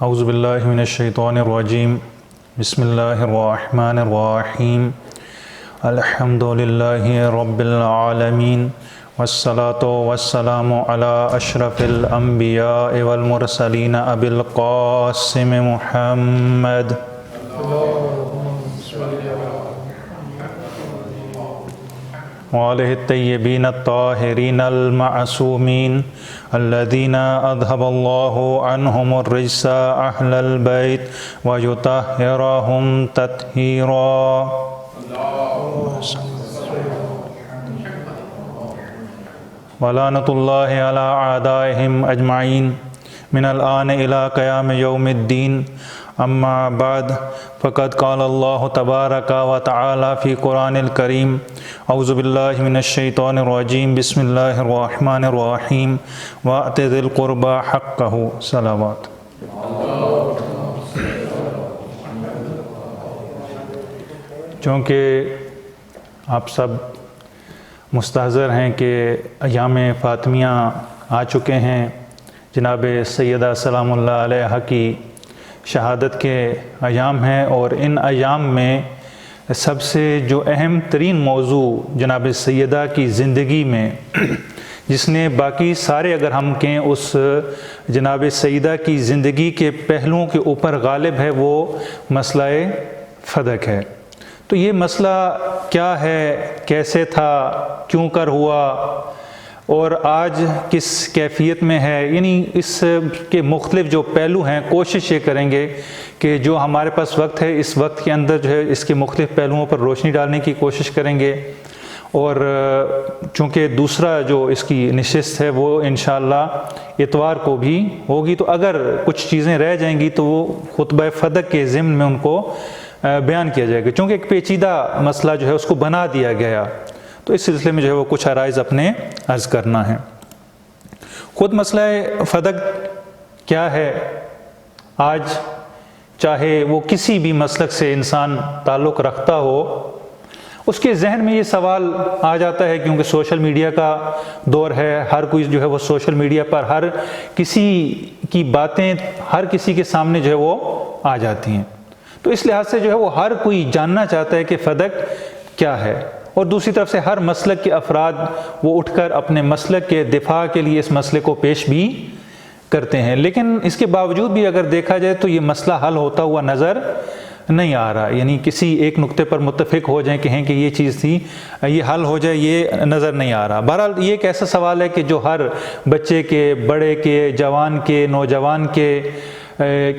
اعوذ باللہ من الشیطان الرجیم بسم اللہ الرحمن الرحیم الحمد للہ رب العالمین والصلاة والسلام علی اشرف الانبیاء والمرسلین ابی القاسم محمد وآلہ الطیبین الطاہرین المعصومین الذین اذھب اللہ عنہم الرجس اہل البیت ویطہرہم تطہیرا۔ ولعنۃ اللہ علی اعدائہم اجمعین من الآن الی قیام یوم الدین۔ اما بعد فقد قال اللہ تبارک و تعالی فی قرآن الکریم اعوذ باللہ من الشیطان الرجیم بسم اللہ الرحمن الرحیم وآت ذی القربى حقہ۔ صلوات۔ چونکہ آپ سب مستحضر ہیں کہ ایام فاطمیہ آ چکے ہیں، جناب سیدہ سلام اللہ علیہا کی شہادت کے ایام ہیں، اور ان ایام میں سب سے جو اہم ترین موضوع جناب سیدہ کی زندگی میں جس نے باقی سارے اگر ہم کہیں اس جناب سیدہ کی زندگی کے پہلوؤں کے اوپر غالب ہے، وہ مسئلہ فدق ہے۔ تو یہ مسئلہ کیا ہے، کیسے تھا، کیوں کر ہوا اور آج کس کیفیت میں ہے، یعنی اس کے مختلف جو پہلو ہیں کوشش یہ کریں گے کہ جو ہمارے پاس وقت ہے اس وقت کے اندر جو ہے اس کے مختلف پہلوؤں پر روشنی ڈالنے کی کوشش کریں گے۔ اور چونکہ دوسرا جو اس کی نشست ہے وہ انشاءاللہ اتوار کو بھی ہوگی، تو اگر کچھ چیزیں رہ جائیں گی تو وہ خطبہ فدق کے ضمن میں ان کو بیان کیا جائے گا، چونکہ ایک پیچیدہ مسئلہ جو ہے اس کو بنا دیا گیا، تو اس سلسلے میں جو ہے وہ کچھ عرائض اپنے عرض کرنا ہے۔ خود مسئلہ فدق کیا ہے، آج چاہے وہ کسی بھی مسلک سے انسان تعلق رکھتا ہو، اس کے ذہن میں یہ سوال آ جاتا ہے، کیونکہ سوشل میڈیا کا دور ہے، ہر کوئی جو ہے وہ سوشل میڈیا پر ہر کسی کی باتیں ہر کسی کے سامنے جو ہے وہ آ جاتی ہیں، تو اس لحاظ سے جو ہے وہ ہر کوئی جاننا چاہتا ہے کہ فدق کیا ہے، اور دوسری طرف سے ہر مسلک کے افراد وہ اٹھ کر اپنے مسلک کے دفاع کے لیے اس مسئلے کو پیش بھی کرتے ہیں، لیکن اس کے باوجود بھی اگر دیکھا جائے تو یہ مسئلہ حل ہوتا ہوا نظر نہیں آ رہا، یعنی کسی ایک نقطے پر متفق ہو جائیں، کہیں کہ یہ چیز تھی، یہ حل ہو جائے، یہ نظر نہیں آ رہا۔ بہرحال یہ ایک ایسا سوال ہے کہ جو ہر بچے کے، بڑے کے، جوان کے، نوجوان کے،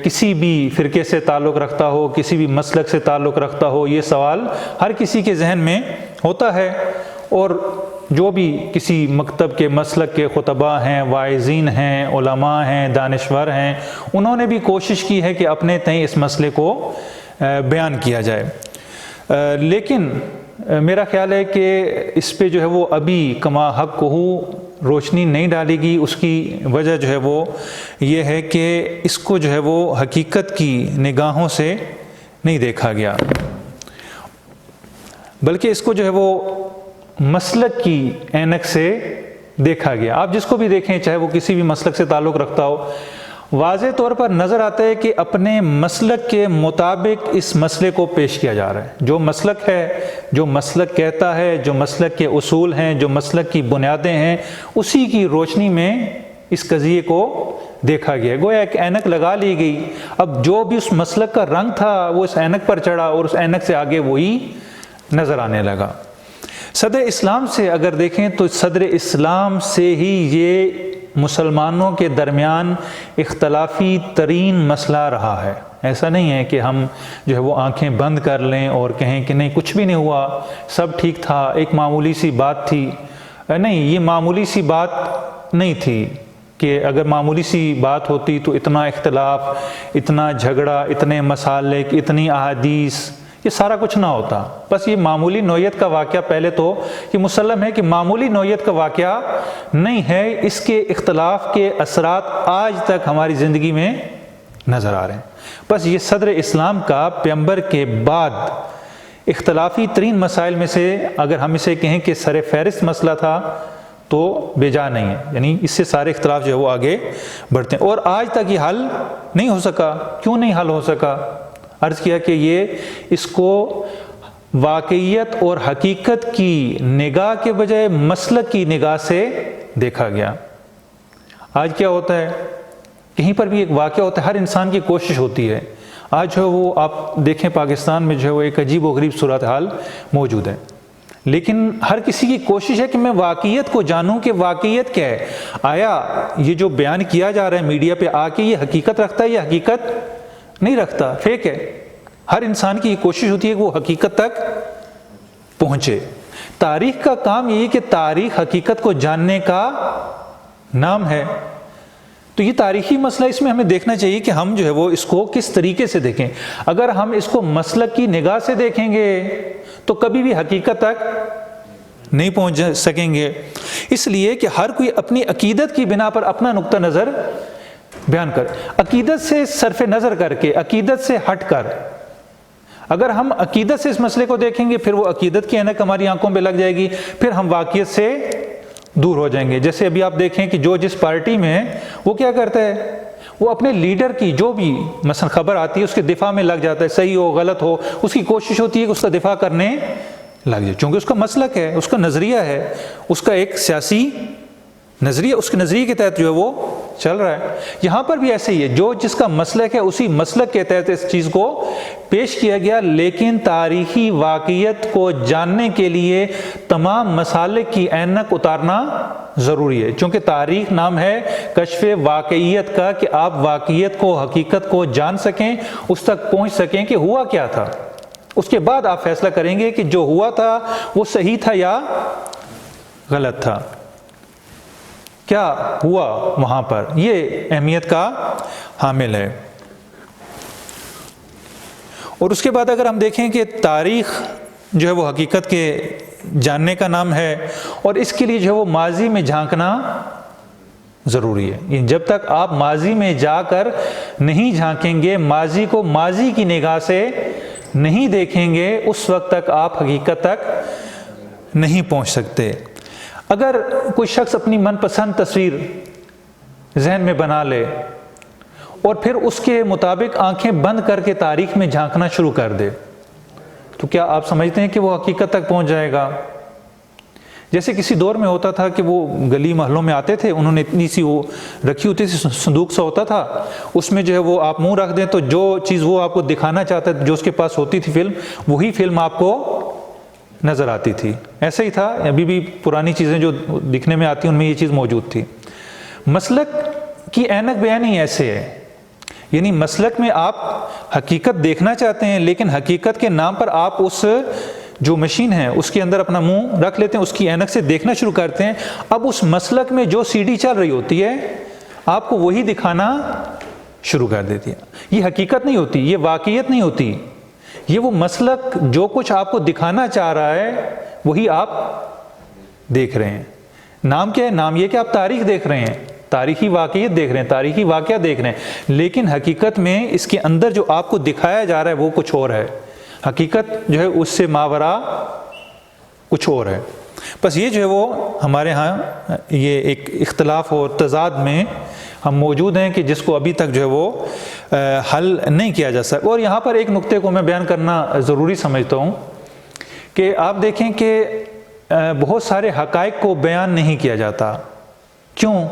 کسی بھی فرقے سے تعلق رکھتا ہو، کسی بھی مسلک سے تعلق رکھتا ہو، یہ سوال ہر کسی کے ذہن میں ہوتا ہے، اور جو بھی کسی مکتب کے مسلک کے خطباء ہیں، واعظین ہیں، علماء ہیں، دانشور ہیں، انہوں نے بھی کوشش کی ہے کہ اپنے تئیں اس مسئلے کو بیان کیا جائے، لیکن میرا خیال ہے کہ اس پہ جو ہے وہ ابھی کما حق ہو روشنی نہیں ڈالے گی۔ اس کی وجہ جو ہے وہ یہ ہے کہ اس کو جو ہے وہ حقیقت کی نگاہوں سے نہیں دیکھا گیا، بلکہ اس کو جو ہے وہ مسلک کی عینک سے دیکھا گیا۔ آپ جس کو بھی دیکھیں، چاہے وہ کسی بھی مسلک سے تعلق رکھتا ہو، واضح طور پر نظر آتا ہے کہ اپنے مسلک کے مطابق اس مسئلے کو پیش کیا جا رہا ہے۔ جو مسلک ہے، جو مسلک کہتا ہے، جو مسلک کے اصول ہیں، جو مسلک کی بنیادیں ہیں، اسی کی روشنی میں اس قضیے کو دیکھا گیا، گویا ایک اینک لگا لی گئی، اب جو بھی اس مسلک کا رنگ تھا وہ اس اینک پر چڑھا اور اس اینک سے آگے وہی نظر آنے لگا۔ صدر اسلام سے اگر دیکھیں تو صدر اسلام سے ہی یہ مسلمانوں کے درمیان اختلافی ترین مسئلہ رہا ہے۔ ایسا نہیں ہے کہ ہم جو ہے وہ آنکھیں بند کر لیں اور کہیں کہ نہیں کچھ بھی نہیں ہوا، سب ٹھیک تھا، ایک معمولی سی بات تھی۔ نہیں، یہ معمولی سی بات نہیں تھی، کہ اگر معمولی سی بات ہوتی تو اتنا اختلاف، اتنا جھگڑا، اتنے مسالک، اتنی احادیث، یہ سارا کچھ نہ ہوتا۔ بس یہ معمولی نوعیت کا واقعہ، پہلے تو یہ مسلم ہے کہ معمولی نوعیت کا واقعہ نہیں ہے، اس کے اختلاف کے اثرات آج تک ہماری زندگی میں نظر آ رہے ہیں۔ بس یہ صدر اسلام کا پیغمبر کے بعد اختلافی ترین مسائل میں سے اگر ہم اسے کہیں کہ سر فہرست مسئلہ تھا تو بے جا نہیں ہے، یعنی اس سے سارے اختلاف جو ہے وہ آگے بڑھتے ہیں، اور آج تک یہ حل نہیں ہو سکا۔ کیوں نہیں حل ہو سکا؟ عرض کیا کہ یہ اس کو واقعیت اور حقیقت کی نگاہ کے بجائے مسلک کی نگاہ سے دیکھا گیا۔ آج کیا ہوتا ہے، کہیں پر بھی ایک واقعہ ہوتا ہے، ہر انسان کی کوشش ہوتی ہے، آج جو ہے وہ آپ دیکھیں پاکستان میں جو ہے وہ ایک عجیب و غریب صورتحال موجود ہے، لیکن ہر کسی کی کوشش ہے کہ میں واقعیت کو جانوں کہ واقعیت کیا ہے، آیا یہ جو بیان کیا جا رہا ہے میڈیا پہ آ کے یہ حقیقت رکھتا ہے یا حقیقت نہیں رکھتا، فیک ہے۔ ہر انسان کی یہ کوشش ہوتی ہے کہ وہ حقیقت تک پہنچے۔ تاریخ کا کام یہ ہے کہ تاریخ حقیقت کو جاننے کا نام ہے، تو یہ تاریخی مسئلہ اس میں ہمیں دیکھنا چاہیے کہ ہم جو ہے وہ اس کو کس طریقے سے دیکھیں۔ اگر ہم اس کو مسلک کی نگاہ سے دیکھیں گے تو کبھی بھی حقیقت تک نہیں پہنچ سکیں گے، اس لیے کہ ہر کوئی اپنی عقیدت کی بنا پر اپنا نقطہ نظر بیان کر، عقیدت سے صرف نظر کر کے، عقیدت سے ہٹ کر اگر ہم عقیدت سے اس مسئلے کو دیکھیں گے، پھر وہ عقیدت کی اینک ہماری آنکھوں پہ لگ جائے گی، پھر ہم واقعیت سے دور ہو جائیں گے۔ جیسے ابھی آپ دیکھیں کہ جو جس پارٹی میں ہے وہ کیا کرتا ہے، وہ اپنے لیڈر کی جو بھی مثلا خبر آتی ہے اس کے دفاع میں لگ جاتا ہے، صحیح ہو غلط ہو، اس کی کوشش ہوتی ہے کہ اس کا دفاع کرنے لگ جائے، چونکہ اس کا مسلک ہے، اس کا نظریہ ہے، اس کا ایک سیاسی نظریہ، اس کے نظریے کے تحت جو ہے وہ چل رہا ہے۔ یہاں پر بھی ایسے ہی ہے، جو جس کا مسلک ہے اسی مسلک کے تحت اس چیز کو پیش کیا گیا، لیکن تاریخی واقعیت کو جاننے کے لیے تمام مسالک کی اینک اتارنا ضروری ہے، چونکہ تاریخ نام ہے کشف واقعیت کا، کہ آپ واقعیت کو، حقیقت کو جان سکیں، اس تک پہنچ سکیں کہ ہوا کیا تھا، اس کے بعد آپ فیصلہ کریں گے کہ جو ہوا تھا وہ صحیح تھا یا غلط تھا، کیا ہوا وہاں پر، یہ اہمیت کا حامل ہے۔ اور اس کے بعد اگر ہم دیکھیں کہ تاریخ جو ہے وہ حقیقت کے جاننے کا نام ہے، اور اس کے لیے جو ہے وہ ماضی میں جھانکنا ضروری ہے۔ جب تک آپ ماضی میں جا کر نہیں جھانکیں گے، ماضی کو ماضی کی نگاہ سے نہیں دیکھیں گے، اس وقت تک آپ حقیقت تک نہیں پہنچ سکتے۔ اگر کوئی شخص اپنی من پسند تصویر ذہن میں بنا لے اور پھر اس کے مطابق آنکھیں بند کر کے تاریخ میں جھانکنا شروع کر دے، تو کیا آپ سمجھتے ہیں کہ وہ حقیقت تک پہنچ جائے گا؟ جیسے کسی دور میں ہوتا تھا کہ وہ گلی محلوں میں آتے تھے، انہوں نے اتنی سی وہ رکھی ہوتی تھی، صندوق سا ہوتا تھا، اس میں جو ہے وہ آپ منہ رکھ دیں تو جو چیز وہ آپ کو دکھانا چاہتا ہے، جو اس کے پاس ہوتی تھی فلم، وہی فلم آپ کو نظر آتی تھی۔ ایسا ہی تھا، ابھی بھی پرانی چیزیں جو دکھنے میں آتی ہیں ان میں یہ چیز موجود تھی۔ مسلک کی اینک بیانی ایسے ہے، یعنی مسلک میں آپ حقیقت دیکھنا چاہتے ہیں، لیکن حقیقت کے نام پر آپ اس جو مشین ہے اس کے اندر اپنا منہ رکھ لیتے ہیں، اس کی اینک سے دیکھنا شروع کرتے ہیں۔ اب اس مسلک میں جو سی ڈی چل رہی ہوتی ہے آپ کو وہی دکھانا شروع کر دیتی ہے۔ یہ حقیقت نہیں ہوتی، یہ واقعیت نہیں ہوتی، یہ وہ مسلک جو کچھ آپ کو دکھانا چاہ رہا ہے وہی آپ دیکھ رہے ہیں۔ نام کیا ہے؟ نام یہ کہ آپ تاریخ دیکھ رہے ہیں، تاریخی واقعیت دیکھ رہے ہیں، تاریخی واقعہ دیکھ رہے ہیں، لیکن حقیقت میں اس کے اندر جو آپ کو دکھایا جا رہا ہے وہ کچھ اور ہے، حقیقت جو ہے اس سے ماورا کچھ اور ہے۔ بس یہ جو ہے وہ ہمارے ہاں یہ ایک اختلاف اور تضاد میں ہم موجود ہیں کہ جس کو ابھی تک جو ہے وہ حل نہیں کیا جا سکا۔ اور یہاں پر ایک نقطے کو میں بیان کرنا ضروری سمجھتا ہوں کہ آپ دیکھیں کہ بہت سارے حقائق کو بیان نہیں کیا جاتا۔ کیوں؟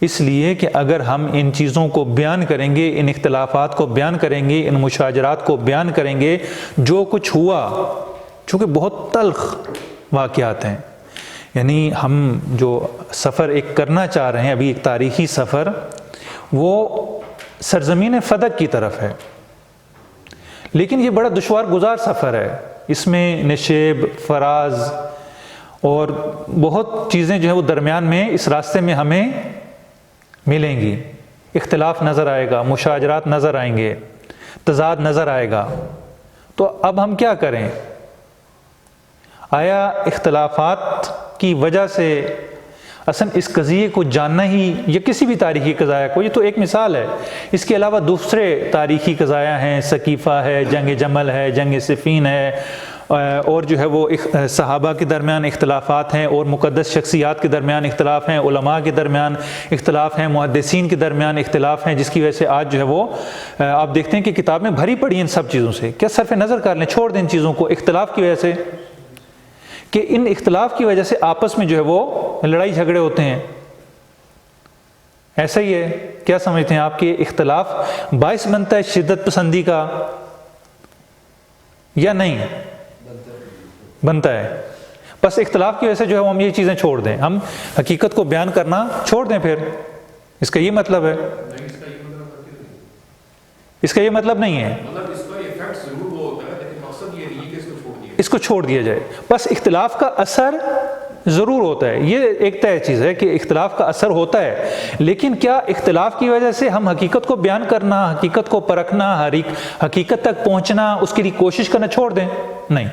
اس لیے کہ اگر ہم ان چیزوں کو بیان کریں گے، ان اختلافات کو بیان کریں گے، ان مشاجرات کو بیان کریں گے، جو کچھ ہوا، چونکہ بہت تلخ واقعات ہیں، یعنی ہم جو سفر ایک کرنا چاہ رہے ہیں ابھی، ایک تاریخی سفر، وہ سرزمین فدق کی طرف ہے، لیکن یہ بڑا دشوار گزار سفر ہے، اس میں نشیب، فراز اور بہت چیزیں جو ہے وہ درمیان میں اس راستے میں ہمیں ملیں گی، اختلاف نظر آئے گا، مشاجرات نظر آئیں گے، تضاد نظر آئے گا۔ تو اب ہم کیا کریں؟ آیا اختلافات کی وجہ سے اصل اس قضیے کو جاننا ہی، یا کسی بھی تاریخی قضایا کو، یہ تو ایک مثال ہے، اس کے علاوہ دوسرے تاریخی قضایا ہیں، سقیفہ ہے، جنگ جمل ہے، جنگ صفین ہے، اور جو ہے وہ صحابہ کے درمیان اختلافات ہیں، اور مقدس شخصیات کے درمیان اختلاف ہیں، علماء کے درمیان اختلاف ہیں، محدثین کے درمیان اختلاف ہیں، جس کی وجہ سے آج جو ہے وہ آپ دیکھتے ہیں کہ کتابیں بھری پڑی ہیں ان سب چیزوں سے. کیا صرف نظر کر لیں، چھوڑ دیں ان چیزوں کو اختلاف کی وجہ سے، کہ ان اختلاف کی وجہ سے آپس میں جو ہے وہ لڑائی جھگڑے ہوتے ہیں. ایسا ہی ہے. کیا سمجھتے ہیں آپ کہ اختلاف باعث بنتا ہے شدت پسندی کا یا نہیں بنتا ہے؟ بس اختلاف کی وجہ سے جو ہے ہم یہ چیزیں چھوڑ دیں، ہم حقیقت کو بیان کرنا چھوڑ دیں، پھر اس کا یہ مطلب ہے؟ اس کا یہ مطلب نہیں ہے، اس کو چھوڑ دیا جائے. بس اختلاف کا اثر ضرور ہوتا ہے، یہ ایک طے چیز ہے کہ اختلاف کا اثر ہوتا ہے، لیکن کیا اختلاف کی وجہ سے ہم حقیقت کو بیان کرنا، حقیقت کو پرکھنا، حقیقت تک پہنچنا، اس کے لیے کوشش کرنا چھوڑ دیں؟ نہیں،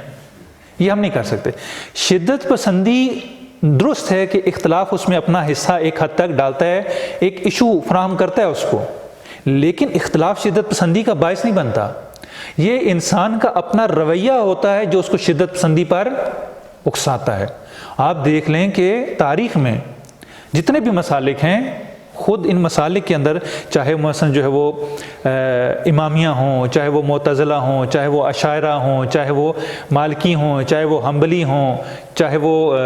یہ ہم نہیں کر سکتے. شدت پسندی درست ہے کہ اختلاف اس میں اپنا حصہ ایک حد تک ڈالتا ہے، ایک ایشو فراہم کرتا ہے اس کو، لیکن اختلاف شدت پسندی کا باعث نہیں بنتا. یہ انسان کا اپنا رویہ ہوتا ہے جو اس کو شدت پسندی پر اکساتا ہے. آپ دیکھ لیں کہ تاریخ میں جتنے بھی مسالک ہیں، خود ان مسالک کے اندر چاہے مثلا جو ہے وہ امامیہ ہوں، چاہے وہ معتزلہ ہوں، چاہے وہ اشاعرہ ہوں، چاہے وہ مالکی ہوں، چاہے وہ حنبلی ہوں، چاہے وہ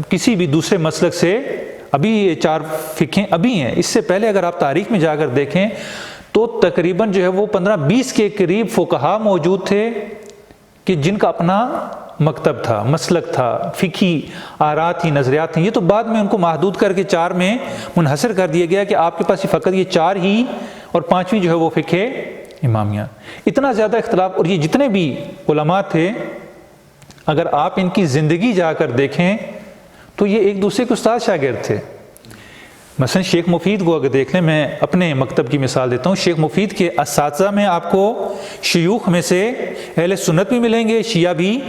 کسی بھی دوسرے مسلک سے، ابھی یہ 4 فقہیں ابھی ہیں. اس سے پہلے اگر آپ تاریخ میں جا کر دیکھیں تو تقریباً جو ہے وہ 15-20 کے قریب فقہا موجود تھے کہ جن کا اپنا مکتب تھا، مسلک تھا، فقہی آراء تھی، نظریات تھیں. یہ تو بعد میں ان کو محدود کر کے 4 میں منحصر کر دیا گیا کہ آپ کے پاس فقط یہ 4 ہی، اور 5ویں جو ہے وہ فقہ امامیہ. اتنا زیادہ اختلاف. اور یہ جتنے بھی علماء تھے، اگر آپ ان کی زندگی جا کر دیکھیں تو یہ ایک دوسرے کے استاد شاگرد تھے. مثلا شیخ مفید کو اگر دیکھ لیں، میں اپنے مکتب کی مثال دیتا ہوں، شیخ مفید کے اساتذہ میں آپ کو شیوخ میں سے اہل سنت بھی ملیں گے، شیعہ بھی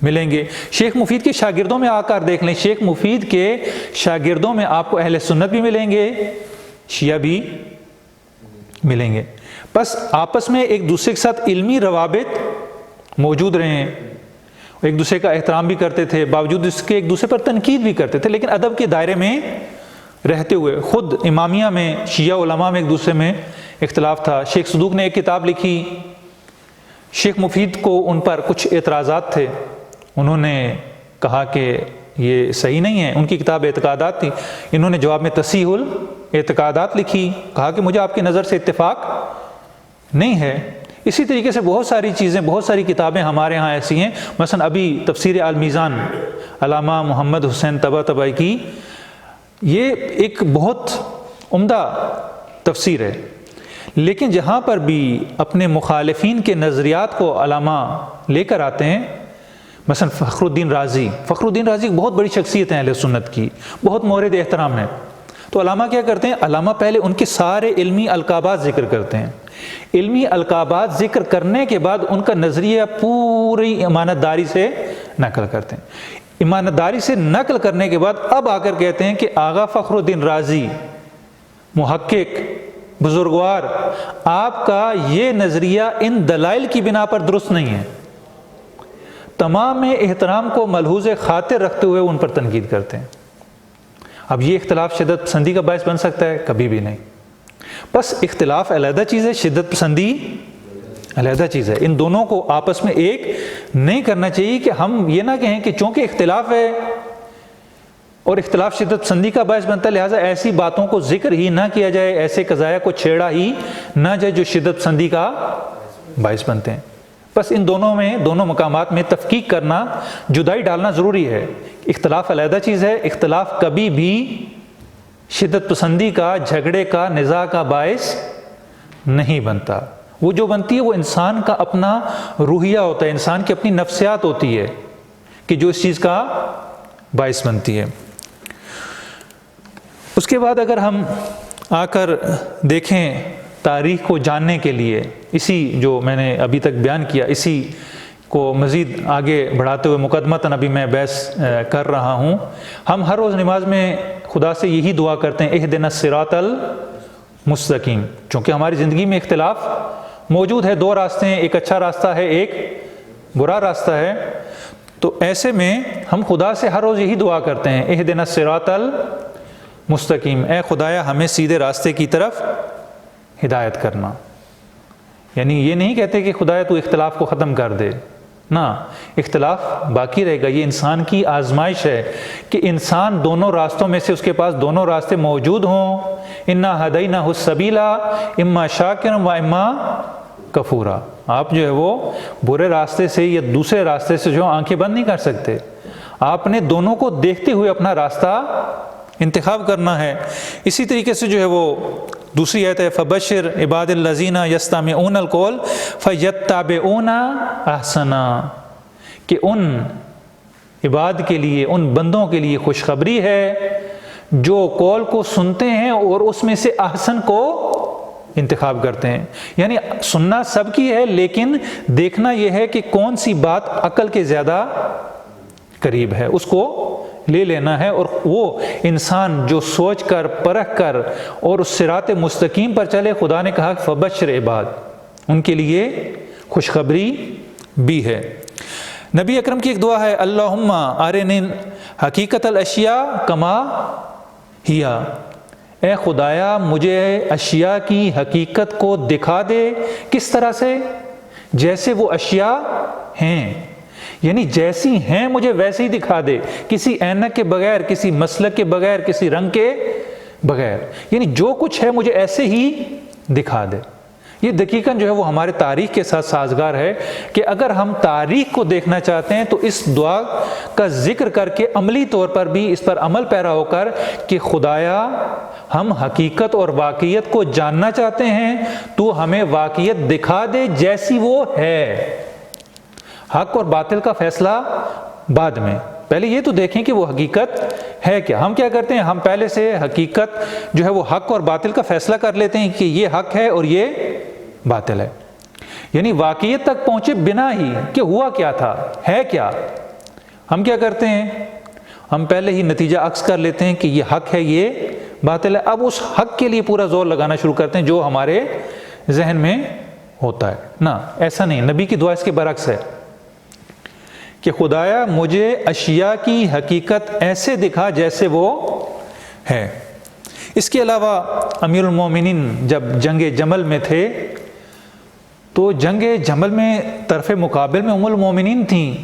ملیں گے. شیخ مفید کے شاگردوں میں آ کر دیکھ لیں، شیخ مفید کے شاگردوں میں آپ کو اہل سنت بھی ملیں گے، شیعہ بھی ملیں گے. بس آپس میں ایک دوسرے کے ساتھ علمی روابط موجود رہے ہیں، ایک دوسرے کا احترام بھی کرتے تھے، باوجود اس کے ایک دوسرے پر تنقید بھی کرتے تھے، لیکن ادب کے دائرے میں رہتے ہوئے. خود امامیہ میں شیعہ علماء میں ایک دوسرے میں اختلاف تھا. شیخ صدوق نے ایک کتاب لکھی، شیخ مفید کو ان پر کچھ اعتراضات تھے، انہوں نے کہا کہ یہ صحیح نہیں ہے. ان کی کتاب اعتقادات تھی، انہوں نے جواب میں تصحیح الاعتقادات لکھی، کہا کہ مجھے آپ کی نظر سے اتفاق نہیں ہے. اسی طریقے سے بہت ساری چیزیں، بہت ساری کتابیں ہمارے ہاں ایسی ہیں. مثلا ابھی تفسیر المیزان علامہ محمد حسین طباطبائی کی، یہ ایک بہت عمدہ تفسیر ہے، لیکن جہاں پر بھی اپنے مخالفین کے نظریات کو علامہ لے کر آتے ہیں، مثلا فخر الدین رازی بہت بڑی شخصیت ہیں اہل سنت کی، بہت مورد احترام ہے. تو علامہ کیا کرتے ہیں؟ علامہ پہلے ان کے سارے علمی القابات ذکر کرتے ہیں. علمی القابات ذکر کرنے کے بعد ان کا نظریہ پوری امانت داری سے نقل کرتے ہیں. امانت داری سے نقل کرنے کے بعد اب آ کر کہتے ہیں کہ آغا فخر الدین رازی محقق بزرگوار، آپ کا یہ نظریہ ان دلائل کی بنا پر درست نہیں ہے. تمام احترام کو ملحوظ خاطر رکھتے ہوئے ان پر تنقید کرتے ہیں. اب یہ اختلاف شدت پسندی کا باعث بن سکتا ہے؟ کبھی بھی نہیں. بس اختلاف علیحدہ چیز ہے، شدت پسندی علیحدہ چیز ہے. ان دونوں کو آپس میں ایک نہیں کرنا چاہیے کہ ہم یہ نہ کہیں کہ چونکہ اختلاف ہے اور اختلاف شدت پسندی کا باعث بنتا ہے، لہٰذا ایسی باتوں کو ذکر ہی نہ کیا جائے، ایسے قضایا کو چھیڑا ہی نہ جائے جو شدت پسندی کا باعث بنتے ہیں. بس ان دونوں مقامات میں تفکیک کرنا، جدائی ڈالنا ضروری ہے. اختلاف علیحدہ چیز ہے. اختلاف کبھی بھی شدت پسندی کا، جھگڑے کا، نزاع کا باعث نہیں بنتا. وہ جو بنتی ہے وہ انسان کا اپنا روحیہ ہوتا ہے، انسان کی اپنی نفسیات ہوتی ہے کہ جو اس چیز کا باعث بنتی ہے. اس کے بعد اگر ہم آ کر دیکھیں تاریخ کو جاننے کے لیے، اسی جو میں نے ابھی تک بیان کیا، اسی کو مزید آگے بڑھاتے ہوئے مقدمتاً ابھی میں بحث کر رہا ہوں. ہم ہر روز نماز میں خدا سے یہی دعا کرتے ہیں، اہدنا الصراط المستقیم. چونکہ ہماری زندگی میں اختلاف موجود ہے، 2 راستے ہیں، ایک اچھا راستہ ہے، ایک برا راستہ ہے، تو ایسے میں ہم خدا سے ہر روز یہی دعا کرتے ہیں، اہدنا الصراط المستقیم، اے خدایا ہمیں سیدھے راستے کی طرف ہدایت کرنا۔ یعنی یہ نہیں کہتے کہ خدایا تو اختلاف کو ختم کر دے، نہ، اختلاف باقی رہے گا، یہ انسان کی آزمائش ہے کہ انسان دونوں راستوں میں سے اس کے پاس دونوں راستے موجود ہوں۔ انا ہدیناہ السبیل اما شاکرا و اما کفورا، آپ جو ہے وہ برے راستے سے یا دوسرے راستے سے جو آنکھیں بند نہیں کر سکتے، آپ نے دونوں کو دیکھتے ہوئے اپنا راستہ انتخاب کرنا ہے۔ اسی طریقے سے جو ہے وہ دوسری آیت ہے فبشر عباد الذین یستمعون القول فیتبعون احسنا، کہ ان عباد کے لیے، ان بندوں کے لیے خوشخبری ہے جو قول کو سنتے ہیں اور اس میں سے احسن کو انتخاب کرتے ہیں۔ یعنی سننا سب کی ہے، لیکن دیکھنا یہ ہے کہ کون سی بات عقل کے زیادہ قریب ہے، اس کو لے لینا ہے، اور وہ انسان جو سوچ کر پرکھ کر اور اس صراط مستقیم پر چلے، خدا نے کہا فبشر عباد، ان کے لیے خوشخبری بھی ہے۔ نبی اکرم کی ایک دعا ہے اللہم ارنی حقیقت الاشیاء کما ہیا، اے خدایا مجھے اشیاء کی حقیقت کو دکھا دے، کس طرح سے؟ جیسے وہ اشیاء ہیں، یعنی جیسی ہیں مجھے ویسے ہی دکھا دے، کسی اینک کے بغیر، کسی مسلک کے بغیر، کسی رنگ کے بغیر، یعنی جو کچھ ہے مجھے ایسے ہی دکھا دے۔ یہ دقیقاً جو ہے وہ ہمارے تاریخ کے ساتھ سازگار ہے کہ اگر ہم تاریخ کو دیکھنا چاہتے ہیں تو اس دعا کا ذکر کر کے عملی طور پر بھی اس پر عمل پیرا ہو کر کہ خدایا ہم حقیقت اور واقعیت کو جاننا چاہتے ہیں، تو ہمیں واقعیت دکھا دے جیسی وہ ہے۔ حق اور باطل کا فیصلہ بعد میں، پہلے یہ تو دیکھیں کہ وہ حقیقت ہے کیا۔ ہم کیا کرتے ہیں، ہم پہلے سے حقیقت جو ہے وہ حق اور باطل کا فیصلہ کر لیتے ہیں کہ یہ حق ہے اور یہ باطل ہے، یعنی واقعیت تک پہنچے بنا ہی کہ ہوا کیا تھا، ہے کیا۔ ہم کیا کرتے ہیں، ہم پہلے ہی نتیجہ عکس کر لیتے ہیں کہ یہ حق ہے، یہ باطل ہے، اب اس حق کے لیے پورا زور لگانا شروع کرتے ہیں جو ہمارے ذہن میں ہوتا ہے۔ نہ، ایسا نہیں، نبی کی دعا اس کے برعکس ہے کہ خدایا مجھے اشیاء کی حقیقت ایسے دکھا جیسے وہ ہے۔ اس کے علاوہ امیر المومنین جب جنگ جمل میں تھے تو جنگ جمل میں طرف مقابل میں ام المومنین تھیں۔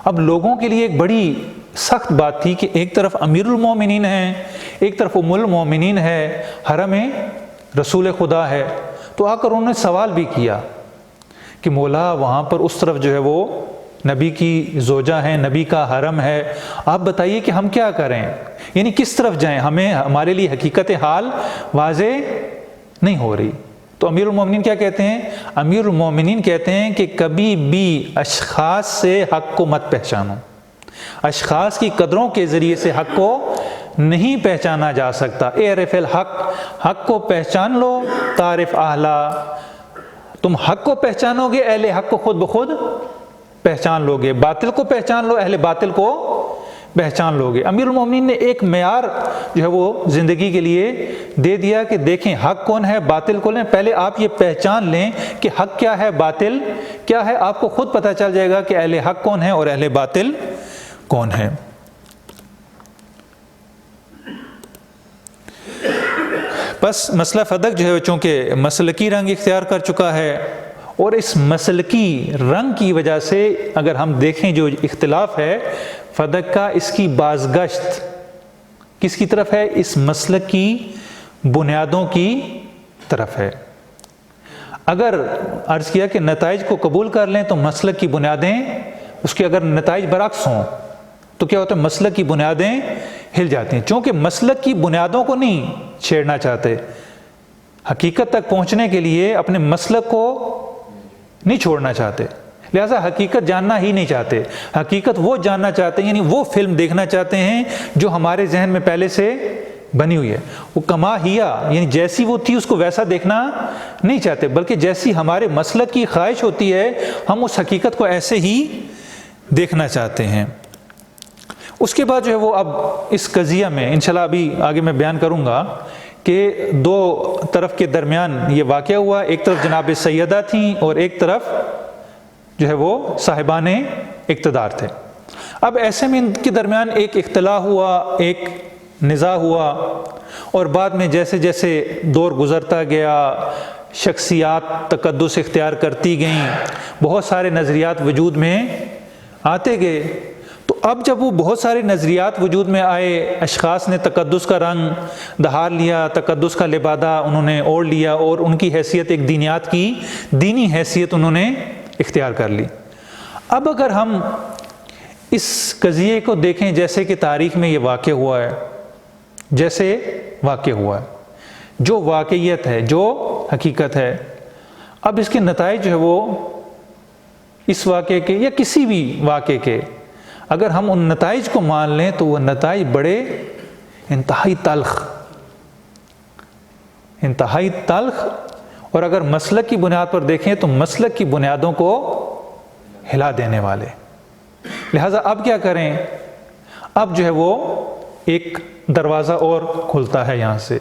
اب لوگوں کے لیے ایک بڑی سخت بات تھی کہ ایک طرف امیر المومنین ہیں، ایک طرف ام المومنین ہے، حرم رسول خدا ہے، تو آ کر انہوں نے سوال بھی کیا کہ مولا وہاں پر اس طرف جو ہے وہ نبی کی زوجہ ہیں، نبی کا حرم ہے، آپ بتائیے کہ ہم کیا کریں، یعنی کس طرف جائیں، ہمارے لیے حقیقت حال واضح نہیں ہو رہی۔ تو امیر المومنین کیا کہتے ہیں، امیر المومنین کہتے ہیں کہ کبھی بھی اشخاص سے حق کو مت پہچانو، اشخاص کی قدروں کے ذریعے سے حق کو نہیں پہچانا جا سکتا۔ اعرف الحق، حق کو پہچان لو، تعرف اہلا، تم حق کو پہچانو گے اہل حق کو خود بخود پہچان لو گے، باطل کو پہچان لو اہل باطل کو پہچان لو گے۔ امیر المومنین نے ایک معیار جو ہے وہ زندگی کے لیے دے دیا کہ دیکھیں حق کون ہے، باطل کون ہے، پہلے آپ یہ پہچان لیں کہ حق کیا ہے، باطل کیا ہے، آپ کو خود پتہ چل جائے گا کہ اہل حق کون ہے اور اہل باطل کون ہے۔ بس مسئلہ فدق جو ہے چونکہ مسلکی رنگ اختیار کر چکا ہے، اور اس مسلکی رنگ کی وجہ سے اگر ہم دیکھیں جو اختلاف ہے فدق کا، اس کی بازگشت کس کی طرف ہے، اس مسلک کی بنیادوں کی طرف ہے۔ اگر عرض کیا کہ نتائج کو قبول کر لیں تو مسلک کی بنیادیں، اس کے اگر نتائج برعکس ہوں تو کیا ہوتا ہے، مسلک کی بنیادیں ہل جاتی ہیں۔ چونکہ مسلک کی بنیادوں کو نہیں چھیڑنا چاہتے، حقیقت تک پہنچنے کے لیے اپنے مسلک کو نہیں چھوڑنا چاہتے، لہذا حقیقت جاننا ہی نہیں چاہتے، حقیقت وہ جاننا چاہتے ہیں، یعنی وہ فلم دیکھنا چاہتے ہیں جو ہمارے ذہن میں پہلے سے بنی ہوئی ہے، وہ کما ہیا، یعنی جیسی وہ تھی اس کو ویسا دیکھنا نہیں چاہتے، بلکہ جیسی ہمارے مسلک کی خواہش ہوتی ہے ہم اس حقیقت کو ایسے ہی دیکھنا چاہتے ہیں۔ اس کے بعد جو ہے وہ اب اس قضیہ میں انشاءاللہ ابھی آگے میں بیان کروں گا کہ دو طرف کے درمیان یہ واقعہ ہوا، ایک طرف جناب سیدہ تھیں اور ایک طرف جو ہے وہ صاحبان اقتدار تھے۔ اب ایسے میں ان کے درمیان ایک اختلاف ہوا، ایک نزاع ہوا، اور بعد میں جیسے جیسے دور گزرتا گیا، شخصیات تقدس اختیار کرتی گئیں، بہت سارے نظریات وجود میں آتے گئے۔ تو اب جب وہ بہت سارے نظریات وجود میں آئے، اشخاص نے تقدس کا رنگ دہار لیا، تقدس کا لبادہ انہوں نے اوڑھ لیا، اور ان کی حیثیت ایک دینیات کی دینی حیثیت انہوں نے اختیار کر لی۔ اب اگر ہم اس قضیے کو دیکھیں جیسے کہ تاریخ میں یہ واقع ہوا ہے، جیسے واقع ہوا ہے، جو واقعیت ہے، جو حقیقت ہے، اب اس کے نتائج جو ہے وہ اس واقعے کے یا کسی بھی واقعے کے اگر ہم ان نتائج کو مان لیں تو وہ نتائج بڑے انتہائی تلخ اور اگر مسلک کی بنیاد پر دیکھیں تو مسلک کی بنیادوں کو ہلا دینے والے۔ لہٰذا اب کیا کریں؟ اب جو ہے وہ ایک دروازہ اور کھلتا ہے یہاں سے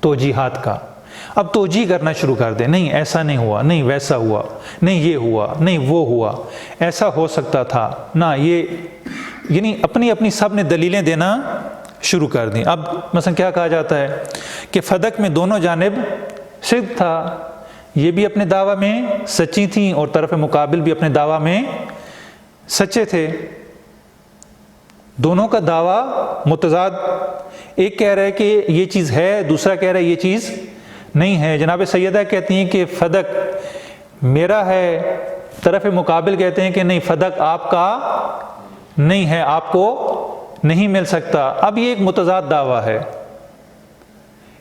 توجیحات کا۔ اب توجیح کرنا شروع کر دیں، نہیں ایسا نہیں ہوا، نہیں ویسا ہوا، نہیں یہ ہوا، نہیں وہ ہوا، ایسا ہو سکتا تھا، نہ یہ، یعنی اپنی اپنی سب نے دلیلیں دینا شروع کر دیں۔ اب مثلا کیا کہا جاتا ہے کہ فدق میں دونوں جانب صدق تھا، یہ بھی اپنے دعویٰ میں سچی تھیں اور طرف مقابل بھی اپنے دعویٰ میں سچے تھے، دونوں کا دعویٰ متضاد، ایک کہہ رہا ہے کہ یہ چیز ہے، دوسرا کہہ رہا ہے یہ چیز نہیں ہے۔ جناب سیدہ کہتی ہیں کہ فدق میرا ہے، طرف مقابل کہتے ہیں کہ نہیں فدق آپ کا نہیں ہے، آپ کو نہیں مل سکتا۔ اب یہ ایک متضاد دعویٰ ہے۔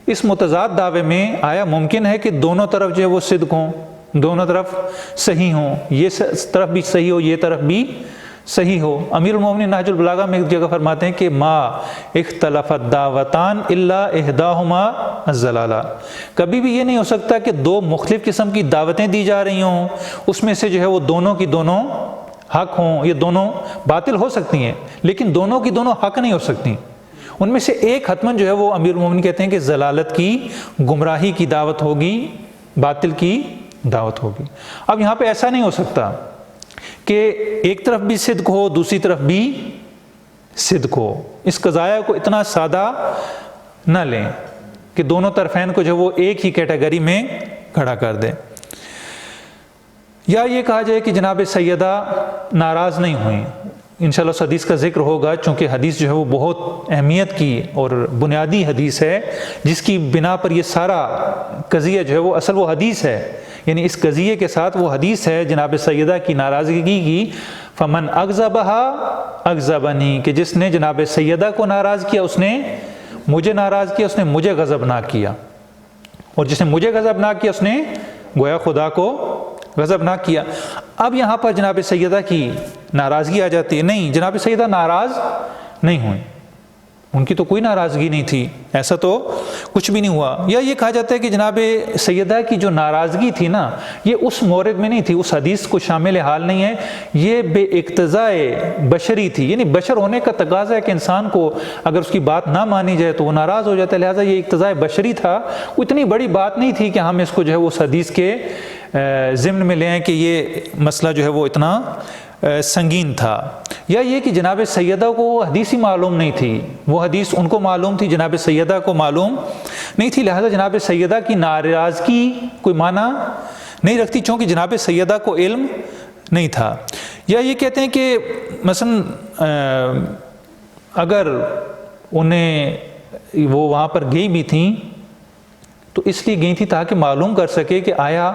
اس متضاد دعوے میں آیا ممکن ہے کہ دونوں طرف جو ہے وہ صدق ہوں، دونوں طرف صحیح ہوں، یہ طرف بھی صحیح ہو، یہ طرف بھی صحیح ہو؟ امیر المومنین نہج البلاغہ میں ایک جگہ فرماتے ہیں کہ ما اختلفت دعوتان الا احداہما الضلالہ، کبھی بھی یہ نہیں ہو سکتا کہ دو مختلف قسم کی دعوتیں دی جا رہی ہوں، اس میں سے جو ہے وہ دونوں کی دونوں حق ہوں، یہ دونوں باطل ہو سکتی ہیں لیکن دونوں کی دونوں حق نہیں ہو سکتی، ان میں سے ایک حتماً جو ہے وہ امیر المومنین کہتے ہیں کہ ضلالت کی، گمراہی کی دعوت ہوگی، باطل کی دعوت ہوگی۔ اب یہاں پہ ایسا نہیں ہو سکتا کہ ایک طرف بھی صدق ہو، دوسری طرف بھی صدق ہو، اس قضایا کو اتنا سادہ نہ لیں کہ دونوں طرفین کو جو وہ ایک ہی کیٹیگری میں کھڑا کر دیں۔ یا یہ کہا جائے کہ جناب سیدہ ناراض نہیں ہوئیں، انشاءاللہ اس حدیث کا ذکر ہوگا چونکہ حدیث جو ہے وہ بہت اہمیت کی اور بنیادی حدیث ہے، جس کی بنا پر یہ سارا قضیہ جو ہے وہ اصل وہ حدیث ہے، یعنی اس قضیے کے ساتھ وہ حدیث ہے جناب سیدہ کی ناراضگی کی، فمن اغضبہا اغضبنی، کہ جس نے جناب سیدہ کو ناراض کیا اس نے مجھے ناراض کیا، اس نے مجھے غضبناک کیا، اور جس نے مجھے غضبناک کیا اس نے گویا خدا کو غضبناک کیا۔ اب یہاں پر جناب سیدہ کی ناراضگی آ جاتی ہے، نہیں جناب سیدہ ناراض نہیں ہوئیں، ان کی تو کوئی ناراضگی نہیں تھی، ایسا تو کچھ بھی نہیں ہوا۔ یا یہ کہا جاتا ہے کہ جناب سیدہ کی جو ناراضگی تھی نا، یہ اس مورد میں نہیں تھی، اس حدیث کو شامل حال نہیں ہے، یہ بے اقتضائے بشری تھی، یعنی بشر ہونے کا تقاضا ہے کہ انسان کو اگر اس کی بات نہ مانی جائے تو وہ ناراض ہو جاتا ہے، لہٰذا یہ اقتضائے بشری تھا، اتنی بڑی بات نہیں تھی کہ ہم اس کو جو ہے وہ اس حدیث کے ضمن میں لیں کہ یہ مسئلہ جو ہے وہ اتنا سنگین تھا۔ یا یہ کہ جناب سیدہ کو وہ حدیث ہی معلوم نہیں تھی، وہ حدیث ان کو معلوم تھی، جناب سیدہ کو معلوم نہیں تھی، لہذا جناب سیدہ کی ناراضگی کوئی معنی نہیں رکھتی چونکہ جناب سیدہ کو علم نہیں تھا۔ یا یہ کہتے ہیں کہ مثلا اگر انہیں وہ وہاں پر گئی بھی تھیں تو اس لیے گئی تھی تاکہ معلوم کر سکے کہ آیا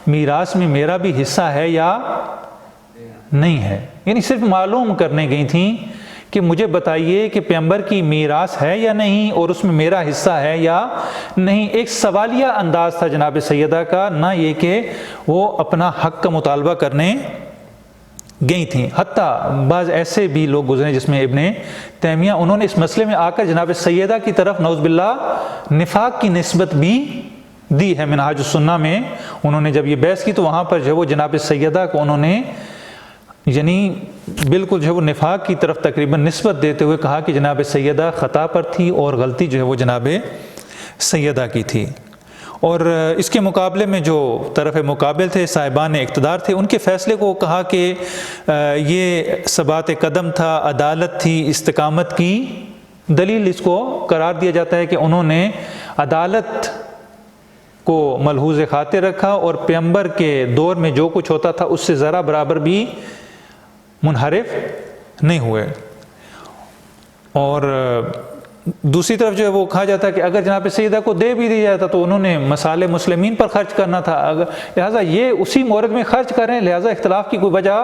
میراث میں میرا بھی حصہ ہے یا نہیں ہے، یعنی صرف معلوم کرنے گئی تھیں کہ مجھے بتائیے کہ پیغمبر کی میراث ہے یا نہیں اور اس میں میرا حصہ ہے یا نہیں۔ ایک سوالیہ انداز تھا جناب سیدہ کا، نہ یہ کہ وہ اپنا حق کا مطالبہ کرنے گئی تھیں۔ حتیٰ بعض ایسے بھی لوگ گزرے جس میں ابن تیمیہ، انہوں نے اس مسئلے میں آ کر جناب سیدہ کی طرف نعوذ باللہ نفاق کی نسبت بھی دی ہے۔ منہاج السنہ میں انہوں نے جب یہ بحث کی تو وہاں پر جو ہے وہ جناب سیدہ کو انہوں نے یعنی بالکل جو ہے وہ نفاق کی طرف تقریباً نسبت دیتے ہوئے کہا کہ جناب سیدہ خطا پر تھی اور غلطی جو ہے وہ جناب سیدہ کی تھی۔ اور اس کے مقابلے میں جو طرف مقابل تھے، صاحبان اقتدار تھے، ان کے فیصلے کو کہا کہ یہ ثبات قدم تھا، عدالت تھی، استقامت کی دلیل اس کو قرار دیا جاتا ہے کہ انہوں نے عدالت کو ملحوظ خاطر رکھا اور پیغمبر کے دور میں جو کچھ ہوتا تھا اس سے ذرا برابر بھی منحرف نہیں ہوئے۔ اور دوسری طرف جو ہے وہ کہا جاتا ہے کہ اگر جناب سیدہ کو دے بھی دیا جاتا تو انہوں نے مصالح مسلمین پر خرچ کرنا تھا، لہٰذا یہ اسی مورد میں خرچ کریں، لہٰذا اختلاف کی کوئی وجہ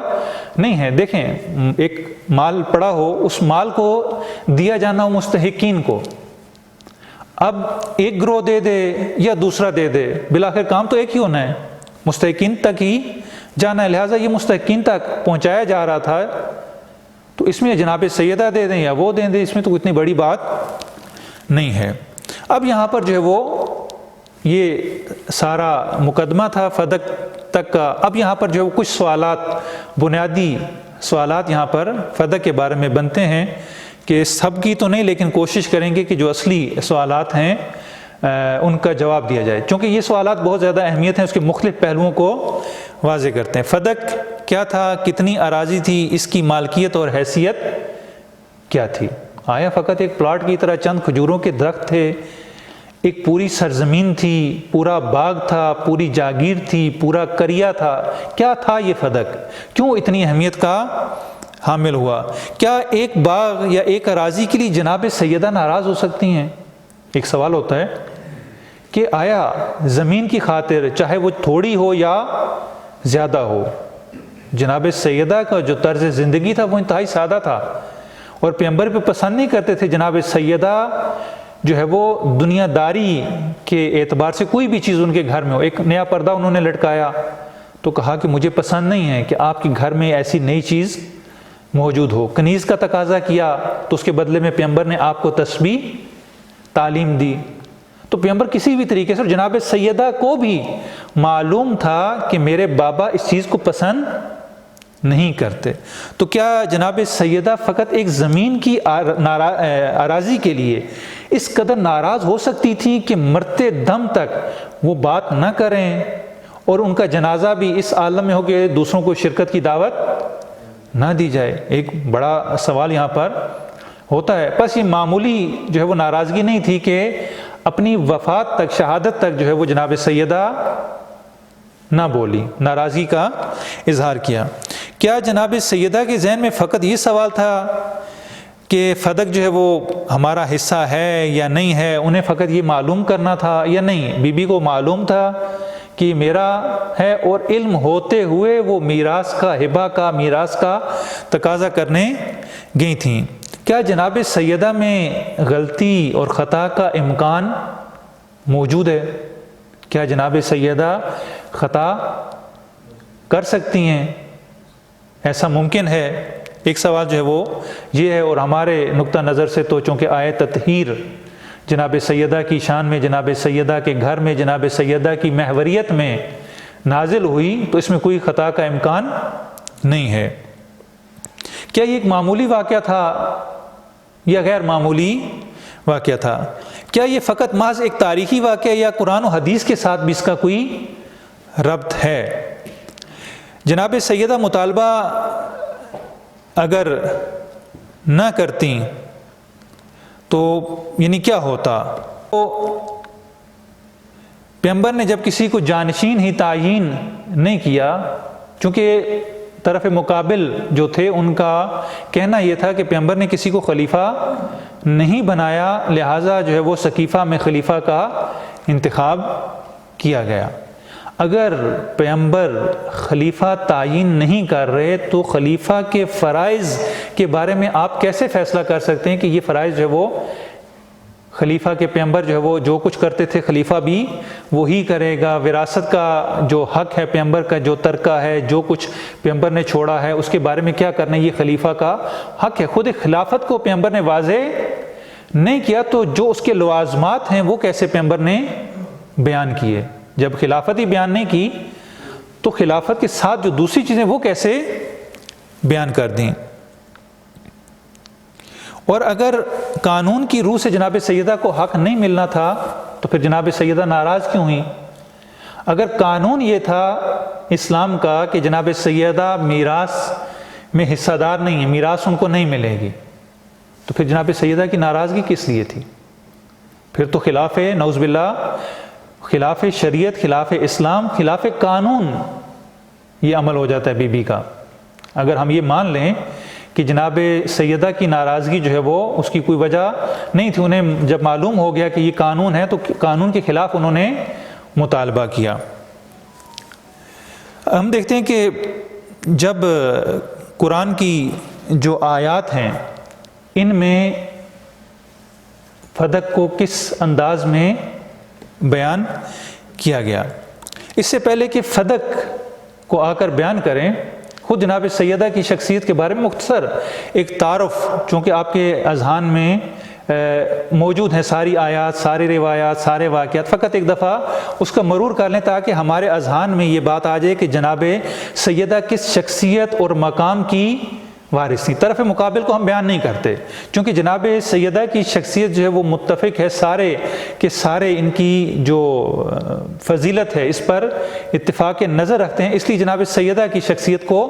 نہیں ہے۔ دیکھیں، ایک مال پڑا ہو، اس مال کو دیا جانا ہو مستحقین کو، اب ایک گروہ دے دے یا دوسرا دے دے، بالآخر کام تو ایک ہی ہونا ہے، مستحقین تک ہی جانا ہے، لہٰذا یہ مستحقین تک پہنچایا جا رہا تھا، تو اس میں جناب سیدہ دے دیں یا وہ دے دیں، اس میں تو اتنی بڑی بات نہیں ہے۔ اب یہاں پر جو ہے وہ یہ سارا مقدمہ تھا فدق تک کا۔ اب یہاں پر جو ہے کچھ سوالات، بنیادی سوالات یہاں پر فدق کے بارے میں بنتے ہیں کہ سب کی تو نہیں، لیکن کوشش کریں گے کہ جو اصلی سوالات ہیں ان کا جواب دیا جائے، چونکہ یہ سوالات بہت زیادہ اہمیت ہیں، اس کے مختلف پہلوؤں کو واضح کرتے ہیں۔ فدق کیا تھا؟ کتنی اراضی تھی؟ اس کی مالکیت اور حیثیت کیا تھی؟ آیا فقط ایک پلاٹ کی طرح چند کھجوروں کے درخت تھے؟ ایک پوری سرزمین تھی، پورا باغ تھا، پوری جاگیر تھی، پورا قریہ تھا؟ کیا تھا یہ فدق؟ کیوں اتنی اہمیت کا حامل ہوا؟ کیا ایک باغ یا ایک اراضی کے لیے جناب سیدہ ناراض ہو سکتی ہیں؟ ایک سوال ہوتا ہے کہ آیا زمین کی خاطر، چاہے وہ تھوڑی ہو یا زیادہ ہو، جناب سیدہ کا جو طرز زندگی تھا وہ انتہائی سادہ تھا اور پیغمبر پہ پسند نہیں کرتے تھے جناب سیدہ جو ہے وہ دنیا داری کے اعتبار سے کوئی بھی چیز ان کے گھر میں ہو۔ ایک نیا پردہ انہوں نے لٹکایا تو کہا کہ مجھے پسند نہیں ہے کہ آپ کے گھر میں ایسی نئی چیز موجود ہو۔ کنیز کا تقاضا کیا تو اس کے بدلے میں پیغمبر نے آپ کو تسبیح تعلیم دی۔ تو پیغمبر کسی بھی طریقے سے، جناب سیدہ کو بھی معلوم تھا کہ میرے بابا اس چیز کو پسند نہیں کرتے، تو کیا جناب سیدہ فقط ایک زمین کی اراضی کے لیے اس قدر ناراض ہو سکتی تھی کہ مرتے دم تک وہ بات نہ کریں اور ان کا جنازہ بھی اس عالم میں ہو کہ دوسروں کو شرکت کی دعوت نہ دی جائے؟ ایک بڑا سوال یہاں پر ہوتا ہے۔ بس یہ معمولی جو ہے وہ ناراضگی نہیں تھی کہ اپنی وفات تک، شہادت تک جو ہے وہ جناب سیدہ نہ بولی، ناراضگی کا اظہار کیا۔ کیا جناب سیدہ کے ذہن میں فقط یہ سوال تھا کہ فدق جو ہے وہ ہمارا حصہ ہے یا نہیں ہے؟ انہیں فقط یہ معلوم کرنا تھا یا نہیں؟ بی بی کو معلوم تھا کہ میرا ہے، اور علم ہوتے ہوئے وہ میراث کا، ہبہ کا، میراث کا تقاضا کرنے گئی تھیں۔ کیا جناب سیدہ میں غلطی اور خطا کا امکان موجود ہے؟ کیا جناب سیدہ خطا کر سکتی ہیں؟ ایسا ممکن ہے؟ ایک سوال جو ہے وہ یہ ہے، اور ہمارے نقطہ نظر سے تو چونکہ آیت تطہیر جناب سیدہ کی شان میں، جناب سیدہ کے گھر میں، جناب سیدہ کی محوریت میں نازل ہوئی، تو اس میں کوئی خطا کا امکان نہیں ہے۔ کیا یہ ایک معمولی واقعہ تھا یا غیر معمولی واقعہ تھا؟ کیا یہ فقط محض ایک تاریخی واقعہ یا قرآن و حدیث کے ساتھ بھی اس کا کوئی ربط ہے؟ جناب سیدہ مطالبہ اگر نہ کرتی تو یعنی کیا ہوتا؟ تو پیغمبر نے جب کسی کو جانشین ہی تعیین نہیں کیا، چونکہ طرف مقابل جو تھے ان کا کہنا یہ تھا کہ پیغمبر نے کسی کو خلیفہ نہیں بنایا، لہٰذا جو ہے وہ سقیفہ میں خلیفہ کا انتخاب کیا گیا۔ اگر پیغمبر خلیفہ تعین نہیں کر رہے تو خلیفہ کے فرائض کے بارے میں آپ کیسے فیصلہ کر سکتے ہیں کہ یہ فرائض جو ہے وہ خلیفہ کے، پیغمبر جو ہے وہ جو کچھ کرتے تھے خلیفہ بھی وہی کرے گا، وراثت کا جو حق ہے پیغمبر کا، جو ترکہ ہے، جو کچھ پیغمبر نے چھوڑا ہے اس کے بارے میں کیا کرنا ہے، یہ خلیفہ کا حق ہے۔ خود خلافت کو پیغمبر نے واضح نہیں کیا تو جو اس کے لوازمات ہیں وہ کیسے پیغمبر نے بیان کیے؟ جب خلافت ہی بیان نہیں کی تو خلافت کے ساتھ جو دوسری چیزیں وہ کیسے بیان کر دیں؟ اور اگر قانون کی روح سے جناب سیدہ کو حق نہیں ملنا تھا تو پھر جناب سیدہ ناراض کیوں ہوئیں؟ اگر قانون یہ تھا اسلام کا کہ جناب سیدہ میراث میں حصہ دار نہیں ہیں، میراث ان کو نہیں ملے گی، تو پھر جناب سیدہ کی ناراضگی کس لیے تھی؟ پھر تو خلاف نعوذ باللہ، خلاف شریعت، خلاف اسلام، خلاف قانون یہ عمل ہو جاتا ہے بی بی کا۔ اگر ہم یہ مان لیں کہ جناب سیدہ کی ناراضگی جو ہے وہ اس کی کوئی وجہ نہیں تھی، انہیں جب معلوم ہو گیا کہ یہ قانون ہے تو قانون کے خلاف انہوں نے مطالبہ کیا۔ ہم دیکھتے ہیں کہ جب قرآن کی جو آیات ہیں ان میں فدق کو کس انداز میں بیان کیا گیا۔ اس سے پہلے کہ فدق کو آ کر بیان کریں، خود جناب سیدہ کی شخصیت کے بارے میں مختصر ایک تعارف، چونکہ آپ کے اذہان میں موجود ہیں ساری آیات، سارے روایات، سارے واقعات، فقط ایک دفعہ اس کا مرور کر لیں تاکہ ہمارے اذہان میں یہ بات آ جائے کہ جناب سیدہ کس شخصیت اور مقام کی وارث تھی۔ طرف مقابل کو ہم بیان نہیں کرتے، چونکہ جناب سیدہ کی شخصیت جو ہے وہ متفق ہے سارے کے سارے، ان کی جو فضیلت ہے اس پر اتفاق نظر رکھتے ہیں، اس لیے جناب سیدہ کی شخصیت کو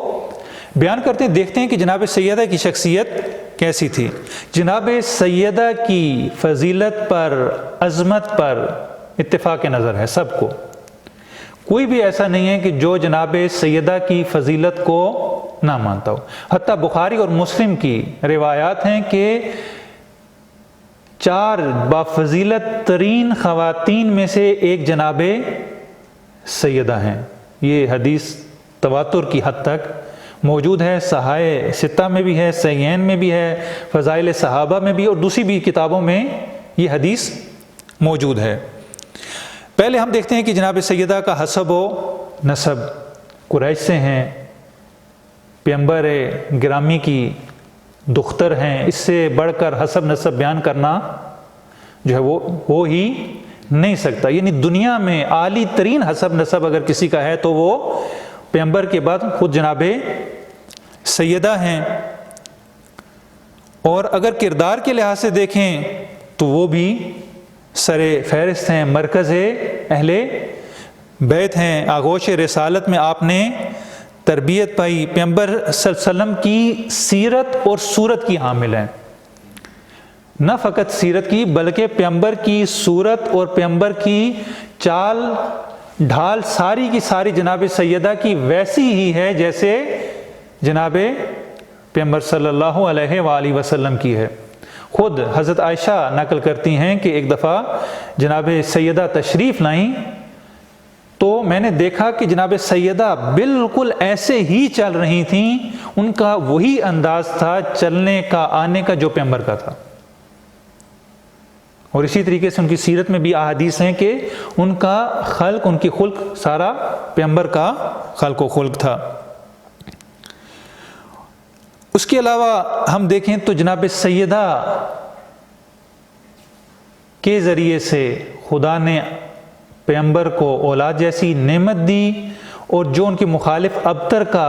بیان کرتے ہیں۔ دیکھتے ہیں کہ جناب سیدہ کی شخصیت کیسی تھی۔ جناب سیدہ کی فضیلت پر، عظمت پر اتفاق نظر ہے سب کو، کوئی بھی ایسا نہیں ہے کہ جو جناب سیدہ کی فضیلت کو نہ مانتا ہو۔ حتیٰ بخاری اور مسلم کی روایات ہیں کہ 4 بافضیلت ترین خواتین میں سے ایک جناب سیدہ ہیں۔ یہ حدیث تواتر کی حد تک موجود ہے، صحائح ستہ میں بھی ہے، صحیحین میں بھی ہے، فضائل صحابہ میں بھی، اور دوسری بھی کتابوں میں یہ حدیث موجود ہے۔ پہلے ہم دیکھتے ہیں کہ جناب سیدہ کا حسب و نسب قریش سے ہیں، پیغمبر گرامی کی دختر ہیں، اس سے بڑھ کر حسب نسب بیان کرنا جو ہے وہ ہو ہی نہیں سکتا۔ یعنی دنیا میں عالی ترین حسب نسب اگر کسی کا ہے تو وہ پیغمبر کے بعد خود جناب سیدہ ہیں۔ اور اگر کردار کے لحاظ سے دیکھیں تو وہ بھی سر فہرست ہیں، مرکز اہل بیت ہیں۔ آغوش رسالت میں آپ نے تربیت پائی، پیغمبر صلی اللہ علیہ وسلم کی سیرت اور صورت کی حامل ہیں، نہ فقط سیرت کی بلکہ پیغمبر کی صورت اور پیغمبر کی چال ڈھال ساری کی ساری جناب سیدہ کی ویسی ہی ہے جیسے جناب پیغمبر صلی اللہ علیہ وآلہ وسلم کی ہے۔ خود حضرت عائشہ نقل کرتی ہیں کہ ایک دفعہ جناب سیدہ تشریف لائیں تو میں نے دیکھا کہ جناب سیدہ بالکل ایسے ہی چل رہی تھیں، ان کا وہی انداز تھا چلنے کا، آنے کا جو پیغمبر کا تھا۔ اور اسی طریقے سے ان کی سیرت میں بھی احادیث ہیں کہ ان کا خلق، ان کی خلق سارا پیغمبر کا خلق و خلق تھا۔ اس کے علاوہ ہم دیکھیں تو جناب سیدہ کے ذریعے سے خدا نے پیغمبر کو اولاد جیسی نعمت دی، اور جو ان کے مخالف ابتر کا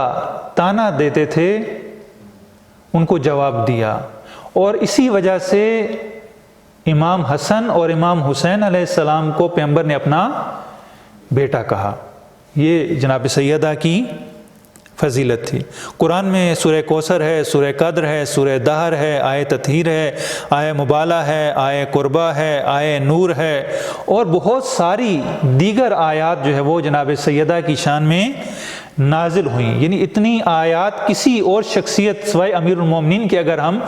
تانا دیتے تھے ان کو جواب دیا، اور اسی وجہ سے امام حسن اور امام حسین علیہ السلام کو پیغمبر نے اپنا بیٹا کہا۔ یہ جناب سیدہ کی فضیلت تھی۔ قرآن میں سورہ کوثر ہے، سورہ قدر ہے، سورہ دہر ہے، آیہ تطہیر ہے، آیہ مبالہ ہے، آیہ قربہ ہے، آیہ نور ہے، اور بہت ساری دیگر آیات جو ہے وہ جناب سیدہ کی شان میں نازل ہوئیں۔ یعنی اتنی آیات کسی اور شخصیت سوائے امیر المومنین کے اگر ہم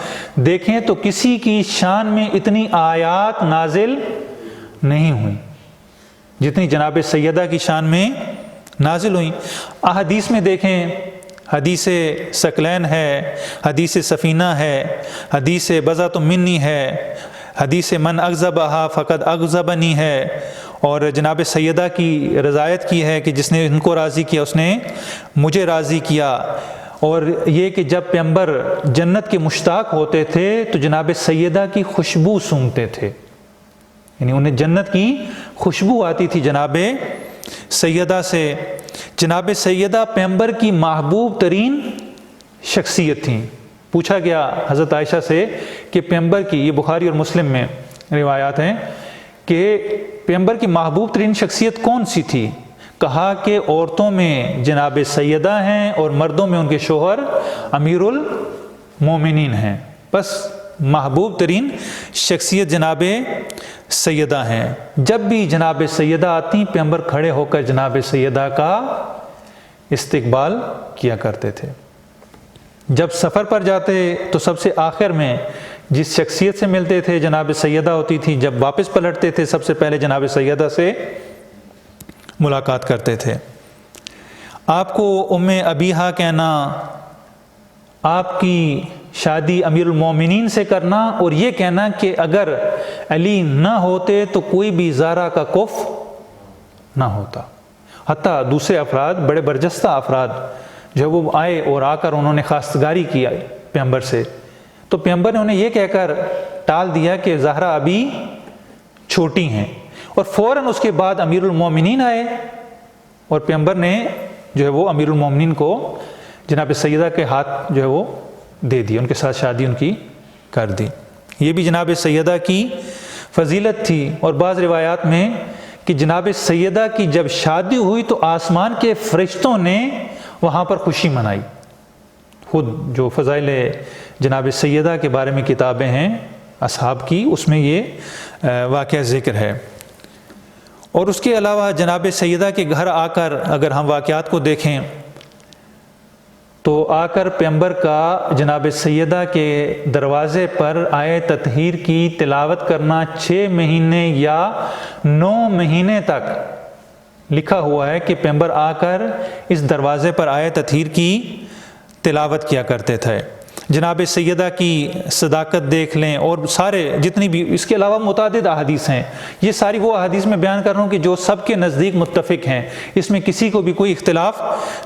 دیکھیں تو کسی کی شان میں اتنی آیات نازل نہیں ہوئیں جتنی جناب سیدہ کی شان میں نازل ہوئیں۔ احادیث میں دیکھیں، حدیث ثقلین ہے، حدیث سفینہ ہے، حدیث بضعۃ منی ہے، حدیث من اغضبہا فقد اغضبنی ہے، اور جناب سیدہ کی رضایت کی ہے کہ جس نے ان کو راضی کیا اس نے مجھے راضی کیا۔ اور یہ کہ جب پیغمبر جنت کے مشتاق ہوتے تھے تو جناب سیدہ کی خوشبو سونگھتے تھے، یعنی انہیں جنت کی خوشبو آتی تھی جناب سیدہ سے۔ جناب سیدہ پیغمبر کی محبوب ترین شخصیت تھیں۔ پوچھا گیا حضرت عائشہ سے کہ پیغمبر کی، یہ بخاری اور مسلم میں روایات ہیں، کہ پیغمبر کی محبوب ترین شخصیت کون سی تھی؟ کہا کہ عورتوں میں جناب سیدہ ہیں اور مردوں میں ان کے شوہر امیر المومنین ہیں، بس محبوب ترین شخصیت جناب سیدہ ہیں۔ جب بھی جناب سیدہ آتی پیغمبر کھڑے ہو کر جناب سیدہ کا استقبال کیا کرتے تھے۔ جب سفر پر جاتے تو سب سے آخر میں جس شخصیت سے ملتے تھے جناب سیدہ ہوتی تھی، جب واپس پلٹتے تھے سب سے پہلے جناب سیدہ سے ملاقات کرتے تھے۔ آپ کو ام ابیہا کہنا، آپ کی شادی امیر المومنین سے کرنا، اور یہ کہنا کہ اگر علی نہ ہوتے تو کوئی بھی زہرا کا کف نہ ہوتا۔ حتیٰ دوسرے افراد، بڑے برجستہ افراد جو وہ آئے اور آ کر انہوں نے خواستگاری کی پیغمبر سے، تو پیغمبر نے انہیں یہ کہہ کر ٹال دیا کہ زہرا ابھی چھوٹی ہیں، اور فوراً اس کے بعد امیر المومنین آئے اور پیغمبر نے جو ہے وہ امیر المومنین کو جناب سیدہ کے ہاتھ جو ہے وہ دے دی، ان کے ساتھ شادی ان کی کر دی۔ یہ بھی جناب سیدہ کی فضیلت تھی، اور بعض روایات میں کہ جناب سیدہ کی جب شادی ہوئی تو آسمان کے فرشتوں نے وہاں پر خوشی منائی۔ خود جو فضائل جناب سیدہ کے بارے میں کتابیں ہیں اصحاب کی، اس میں یہ واقعہ ذکر ہے۔ اور اس کے علاوہ جناب سیدہ کے گھر آ کر اگر ہم واقعات کو دیکھیں تو آ کر پیغمبر کا جناب سیدہ کے دروازے پر آئے تطہیر کی تلاوت کرنا 6 مہینے یا 9 مہینے تک لکھا ہوا ہے کہ پیغمبر آ کر اس دروازے پر آئے تطہیر کی تلاوت کیا کرتے تھے۔ جناب سیدہ کی صداقت دیکھ لیں، اور سارے جتنی بھی اس کے علاوہ متعدد احادیث ہیں، یہ ساری وہ احادیث میں بیان کر رہا ہوں کہ جو سب کے نزدیک متفق ہیں، اس میں کسی کو بھی کوئی اختلاف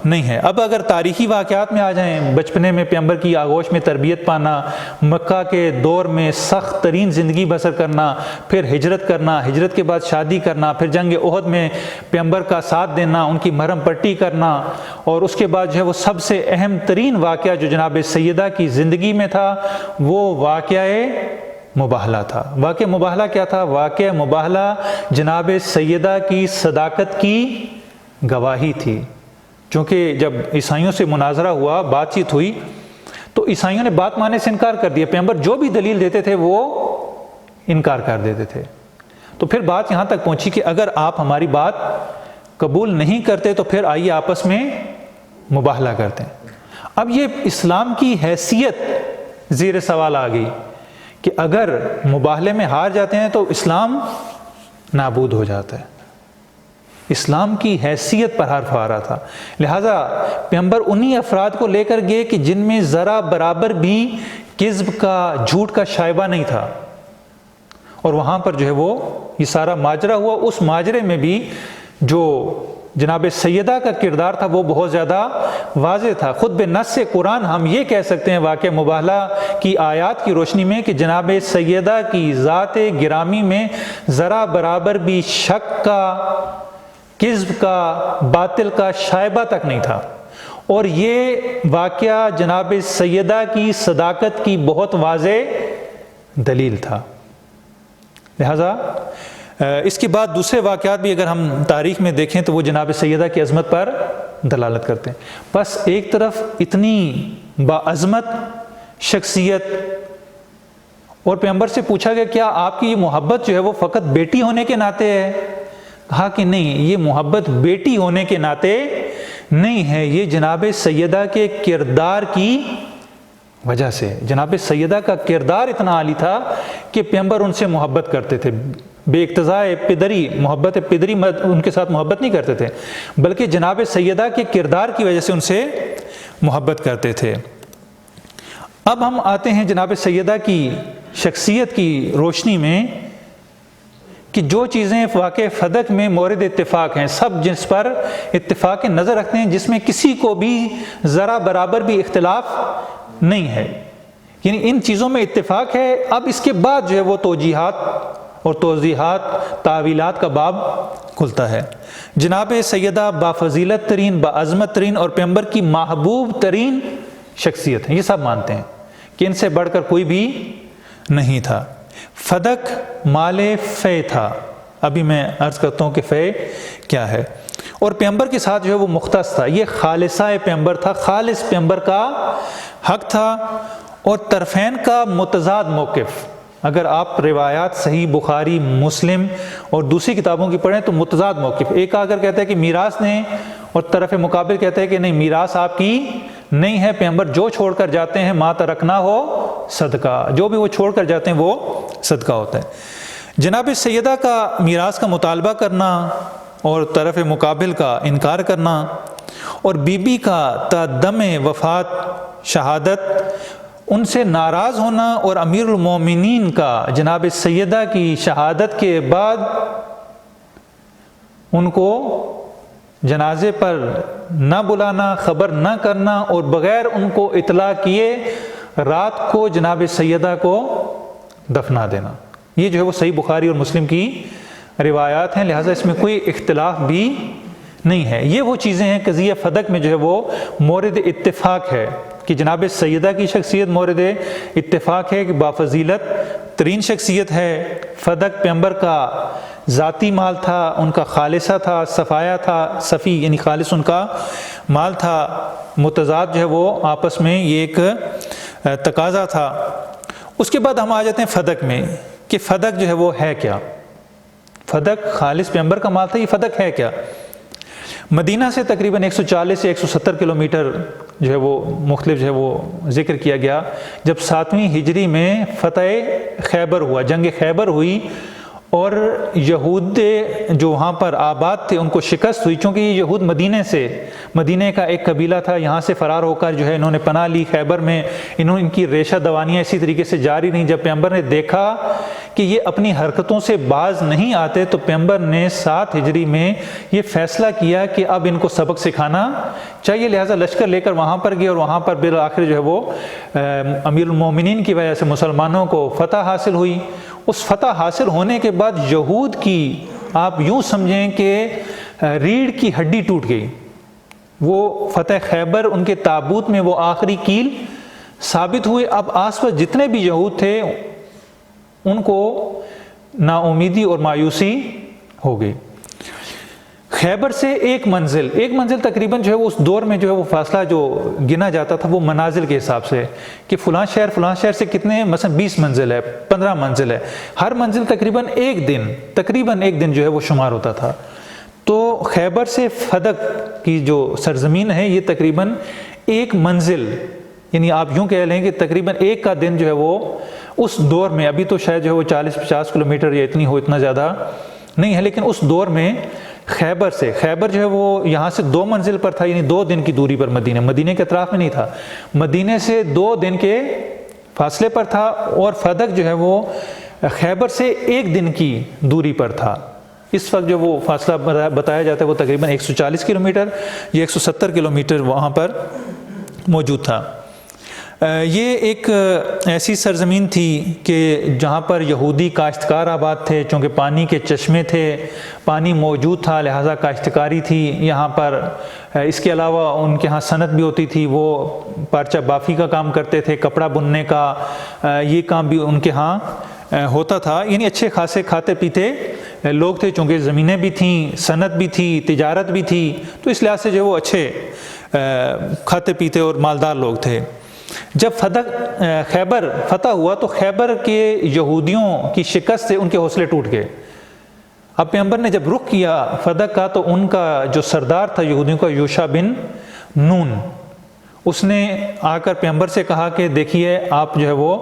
نہیں ہے۔ اب اگر تاریخی واقعات میں آ جائیں، بچپنے میں پیغمبر کی آغوش میں تربیت پانا، مکہ کے دور میں سخت ترین زندگی بسر کرنا، پھر ہجرت کرنا، ہجرت کے بعد شادی کرنا، پھر جنگ احد میں پیغمبر کا ساتھ دینا، ان کی مرہم پٹی کرنا، اور اس کے بعد جو ہے وہ سب سے اہم ترین واقعہ جو جناب سیدہ کی زندگی میں تھا وہ واقعہ مباہلہ تھا۔ واقعہ مباہلہ کیا تھا؟ واقعہ مباہلہ جناب سیدہ کی صداقت کی گواہی تھی۔ چونکہ جب عیسائیوں سے مناظرہ ہوا، بات چیت ہوئی، تو عیسائیوں نے بات ماننے سے انکار کر دیا، پیغمبر جو بھی دلیل دیتے تھے وہ انکار کر دیتے تھے۔ تو پھر بات یہاں تک پہنچی کہ اگر آپ ہماری بات قبول نہیں کرتے تو پھر آئیے آپس میں مباہلہ کرتے ہیں۔ اب یہ اسلام کی حیثیت زیر سوال آ گئی کہ اگر مباہلے میں ہار جاتے ہیں تو اسلام نابود ہو جاتا ہے۔ اسلام کی حیثیت پر حرف آ رہا تھا، لہٰذا پیغمبر انہی افراد کو لے کر گئے کہ جن میں ذرا برابر بھی کذب کا، جھوٹ کا شائبہ نہیں تھا، اور وہاں پر جو ہے وہ یہ سارا ماجرا ہوا۔ اس ماجرے میں بھی جو جناب سیدہ کا کردار تھا وہ بہت زیادہ واضح تھا۔ خود بنص قرآن ہم یہ کہہ سکتے ہیں واقعہ مباہلہ کی آیات کی روشنی میں کہ جناب سیدہ کی ذات گرامی میں ذرا برابر بھی شک کا، کذب کا، باطل کا شائبہ تک نہیں تھا، اور یہ واقعہ جناب سیدہ کی صداقت کی بہت واضح دلیل تھا۔ لہذا اس کے بعد دوسرے واقعات بھی اگر ہم تاریخ میں دیکھیں تو وہ جناب سیدہ کی عظمت پر دلالت کرتے ہیں۔ بس ایک طرف اتنی باعظمت شخصیت، اور پیغمبر سے پوچھا گیا کیا آپ کی یہ محبت جو ہے وہ فقط بیٹی ہونے کے ناطے ہے؟ کہا کہ نہیں، یہ محبت بیٹی ہونے کے ناطے نہیں ہے، یہ جناب سیدہ کے کردار کی وجہ سے۔ جناب سیدہ کا کردار اتنا عالی تھا کہ پیغمبر ان سے محبت کرتے تھے، بے اقتضاء پدری، محبت پدری ان کے ساتھ محبت نہیں کرتے تھے، بلکہ جناب سیدہ کے کردار کی وجہ سے ان سے محبت کرتے تھے۔ اب ہم آتے ہیں جناب سیدہ کی شخصیت کی روشنی میں کہ جو چیزیں واقع فدق میں مورد اتفاق ہیں، سب جس پر اتفاق نظر رکھتے ہیں، جس میں کسی کو بھی ذرا برابر بھی اختلاف نہیں ہے، یعنی ان چیزوں میں اتفاق ہے۔ اب اس کے بعد جو ہے وہ توجیحات اور توضیحات، تعویلات کا باب کھلتا ہے۔ جناب سیدہ بافضیلت ترین، باعظمت ترین اور پیغمبر کی محبوب ترین شخصیت ہیں، یہ سب مانتے ہیں کہ ان سے بڑھ کر کوئی بھی نہیں تھا۔ فدق مال فے تھا، ابھی میں عرض کرتا ہوں کہ فے کیا ہے۔ اور پیغمبر کے ساتھ جو ہے وہ مختص تھا، یہ خالصہ پیغمبر تھا، خالص پیغمبر کا حق تھا، اور طرفین کا متضاد موقف۔ اگر آپ روایات صحیح بخاری، مسلم اور دوسری کتابوں کی پڑھیں تو متضاد موقف، ایک آ کر کہتا ہے کہ میراث دیں، اور طرف مقابل کہتا ہے کہ نہیں، میراث آپ کی نہیں ہے، پیغمبر جو چھوڑ کر جاتے ہیں ما ترکنا ہو صدقہ، جو بھی وہ چھوڑ کر جاتے ہیں وہ صدقہ ہوتا ہے۔ جناب سیدہ کا میراث کا مطالبہ کرنا اور طرف مقابل کا انکار کرنا، اور بی بی کا تا دم وفات شہادت ان سے ناراض ہونا، اور امیر المومنین کا جناب سیدہ کی شہادت کے بعد ان کو جنازے پر نہ بلانا، خبر نہ کرنا، اور بغیر ان کو اطلاع کیے رات کو جناب سیدہ کو دفنا دینا، یہ جو ہے وہ صحیح بخاری اور مسلم کی روایات ہیں، لہٰذا اس میں کوئی اختلاف بھی نہیں ہے۔ یہ وہ چیزیں ہیں، قضیہ فدق میں جو ہے وہ مورد اتفاق ہے کہ جناب سیدہ کی شخصیت مورد اتفاق ہے کہ بافضیلت ترین شخصیت ہے۔ فدق پیغمبر کا ذاتی مال تھا، ان کا خالصہ تھا، صفایا تھا، صفی یعنی خالص ان کا مال تھا، متضاد جو ہے وہ آپس میں یہ ایک تقاضا تھا۔ اس کے بعد ہم آ جاتے ہیں فدق میں کہ فدق جو ہے وہ ہے کیا۔ فدق خالص پیغمبر کا مال تھا، یہ فدق ہے کیا؟ مدینہ سے تقریباً 140 سے 170 کلومیٹر جو ہے وہ مختلف جو ہے وہ ذکر کیا گیا۔ جب 7ویں ہجری میں فتح خیبر ہوا، جنگ خیبر ہوئی، اور یہود جو وہاں پر آباد تھے ان کو شکست ہوئی، چونکہ یہ یہود مدینہ کا ایک قبیلہ تھا، یہاں سے فرار ہو کر جو ہے انہوں نے پناہ لی خیبر میں، ان کی ریشہ دوانیاں اسی طریقے سے جاری رہیں۔ جب پیغمبر نے دیکھا کہ یہ اپنی حرکتوں سے باز نہیں آتے تو پیغمبر نے 7 ہجری میں یہ فیصلہ کیا کہ اب ان کو سبق سکھانا چاہیے، لہٰذا لشکر لے کر وہاں پر گئے، اور وہاں پر بالآخر جو ہے وہ امیر المومنین کی وجہ سے مسلمانوں کو فتح حاصل ہوئی۔ اس فتح حاصل ہونے کے بعد یہود کی آپ یوں سمجھیں کہ ریڑھ کی ہڈی ٹوٹ گئی۔ وہ فتح خیبر ان کے تابوت میں وہ آخری کیل ثابت ہوئے۔ اب آس پاس جتنے بھی یہود تھے ان کو نا امیدی اور مایوسی ہو گئی۔ خیبر سے ایک منزل تقریباً جو ہے اس دور میں جو ہے وہ فاصلہ جو گنا جاتا تھا وہ منازل کے حساب سے کہ فلاں شہر سے کتنے، مثلا 20 منزل ہے، 15 منزل ہے، ہر منزل تقریباً ایک دن جو ہے وہ شمار ہوتا تھا۔ تو خیبر سے فدق کی جو سرزمین ہے یہ تقریباً ایک منزل، یعنی آپ یوں کہہ لیں کہ تقریباً ایک کا دن جو ہے وہ اس دور میں، ابھی تو شاید جو ہے وہ 40-50 کلومیٹر یا اتنا زیادہ نہیں ہے، لیکن اس دور میں خیبر جو ہے وہ یہاں سے 2 منزل پر تھا، یعنی 2 دن کی دوری پر مدینہ کے اطراف میں نہیں تھا، مدینہ سے 2 دن کے فاصلے پر تھا، اور فدق جو ہے وہ خیبر سے 1 دن کی دوری پر تھا۔ اس وقت جو وہ فاصلہ بتایا جاتا ہے وہ تقریباً 140 کلومیٹر یا 170 کلومیٹر وہاں پر موجود تھا۔ یہ ایک ایسی سرزمین تھی کہ جہاں پر یہودی کاشتکار آباد تھے، چونکہ پانی کے چشمے تھے، پانی موجود تھا، لہٰذا کاشتکاری تھی یہاں پر۔ اس کے علاوہ ان کے ہاں صنعت بھی ہوتی تھی، وہ پارچہ بافی کا کام کرتے تھے، کپڑا بننے کا یہ کام بھی ان کے ہاں ہوتا تھا، یعنی اچھے خاصے کھاتے پیتے لوگ تھے، چونکہ زمینیں بھی تھیں، صنعت بھی تھی، تجارت بھی تھی، تو اس لحاظ سے جو وہ اچھے کھاتے پیتے اور مالدار لوگ تھے۔ جب خیبر فتح ہوا تو خیبر کے یہودیوں کی شکست سے ان کے حوصلے ٹوٹ گئے۔ اب پیغمبر نے جب رخ کیا فدق کا تو ان کا جو سردار تھا یہودیوں کا، یوشع بن نون، اس نے آ کر پیغمبر سے کہا کہ دیکھیے آپ جو ہے وہ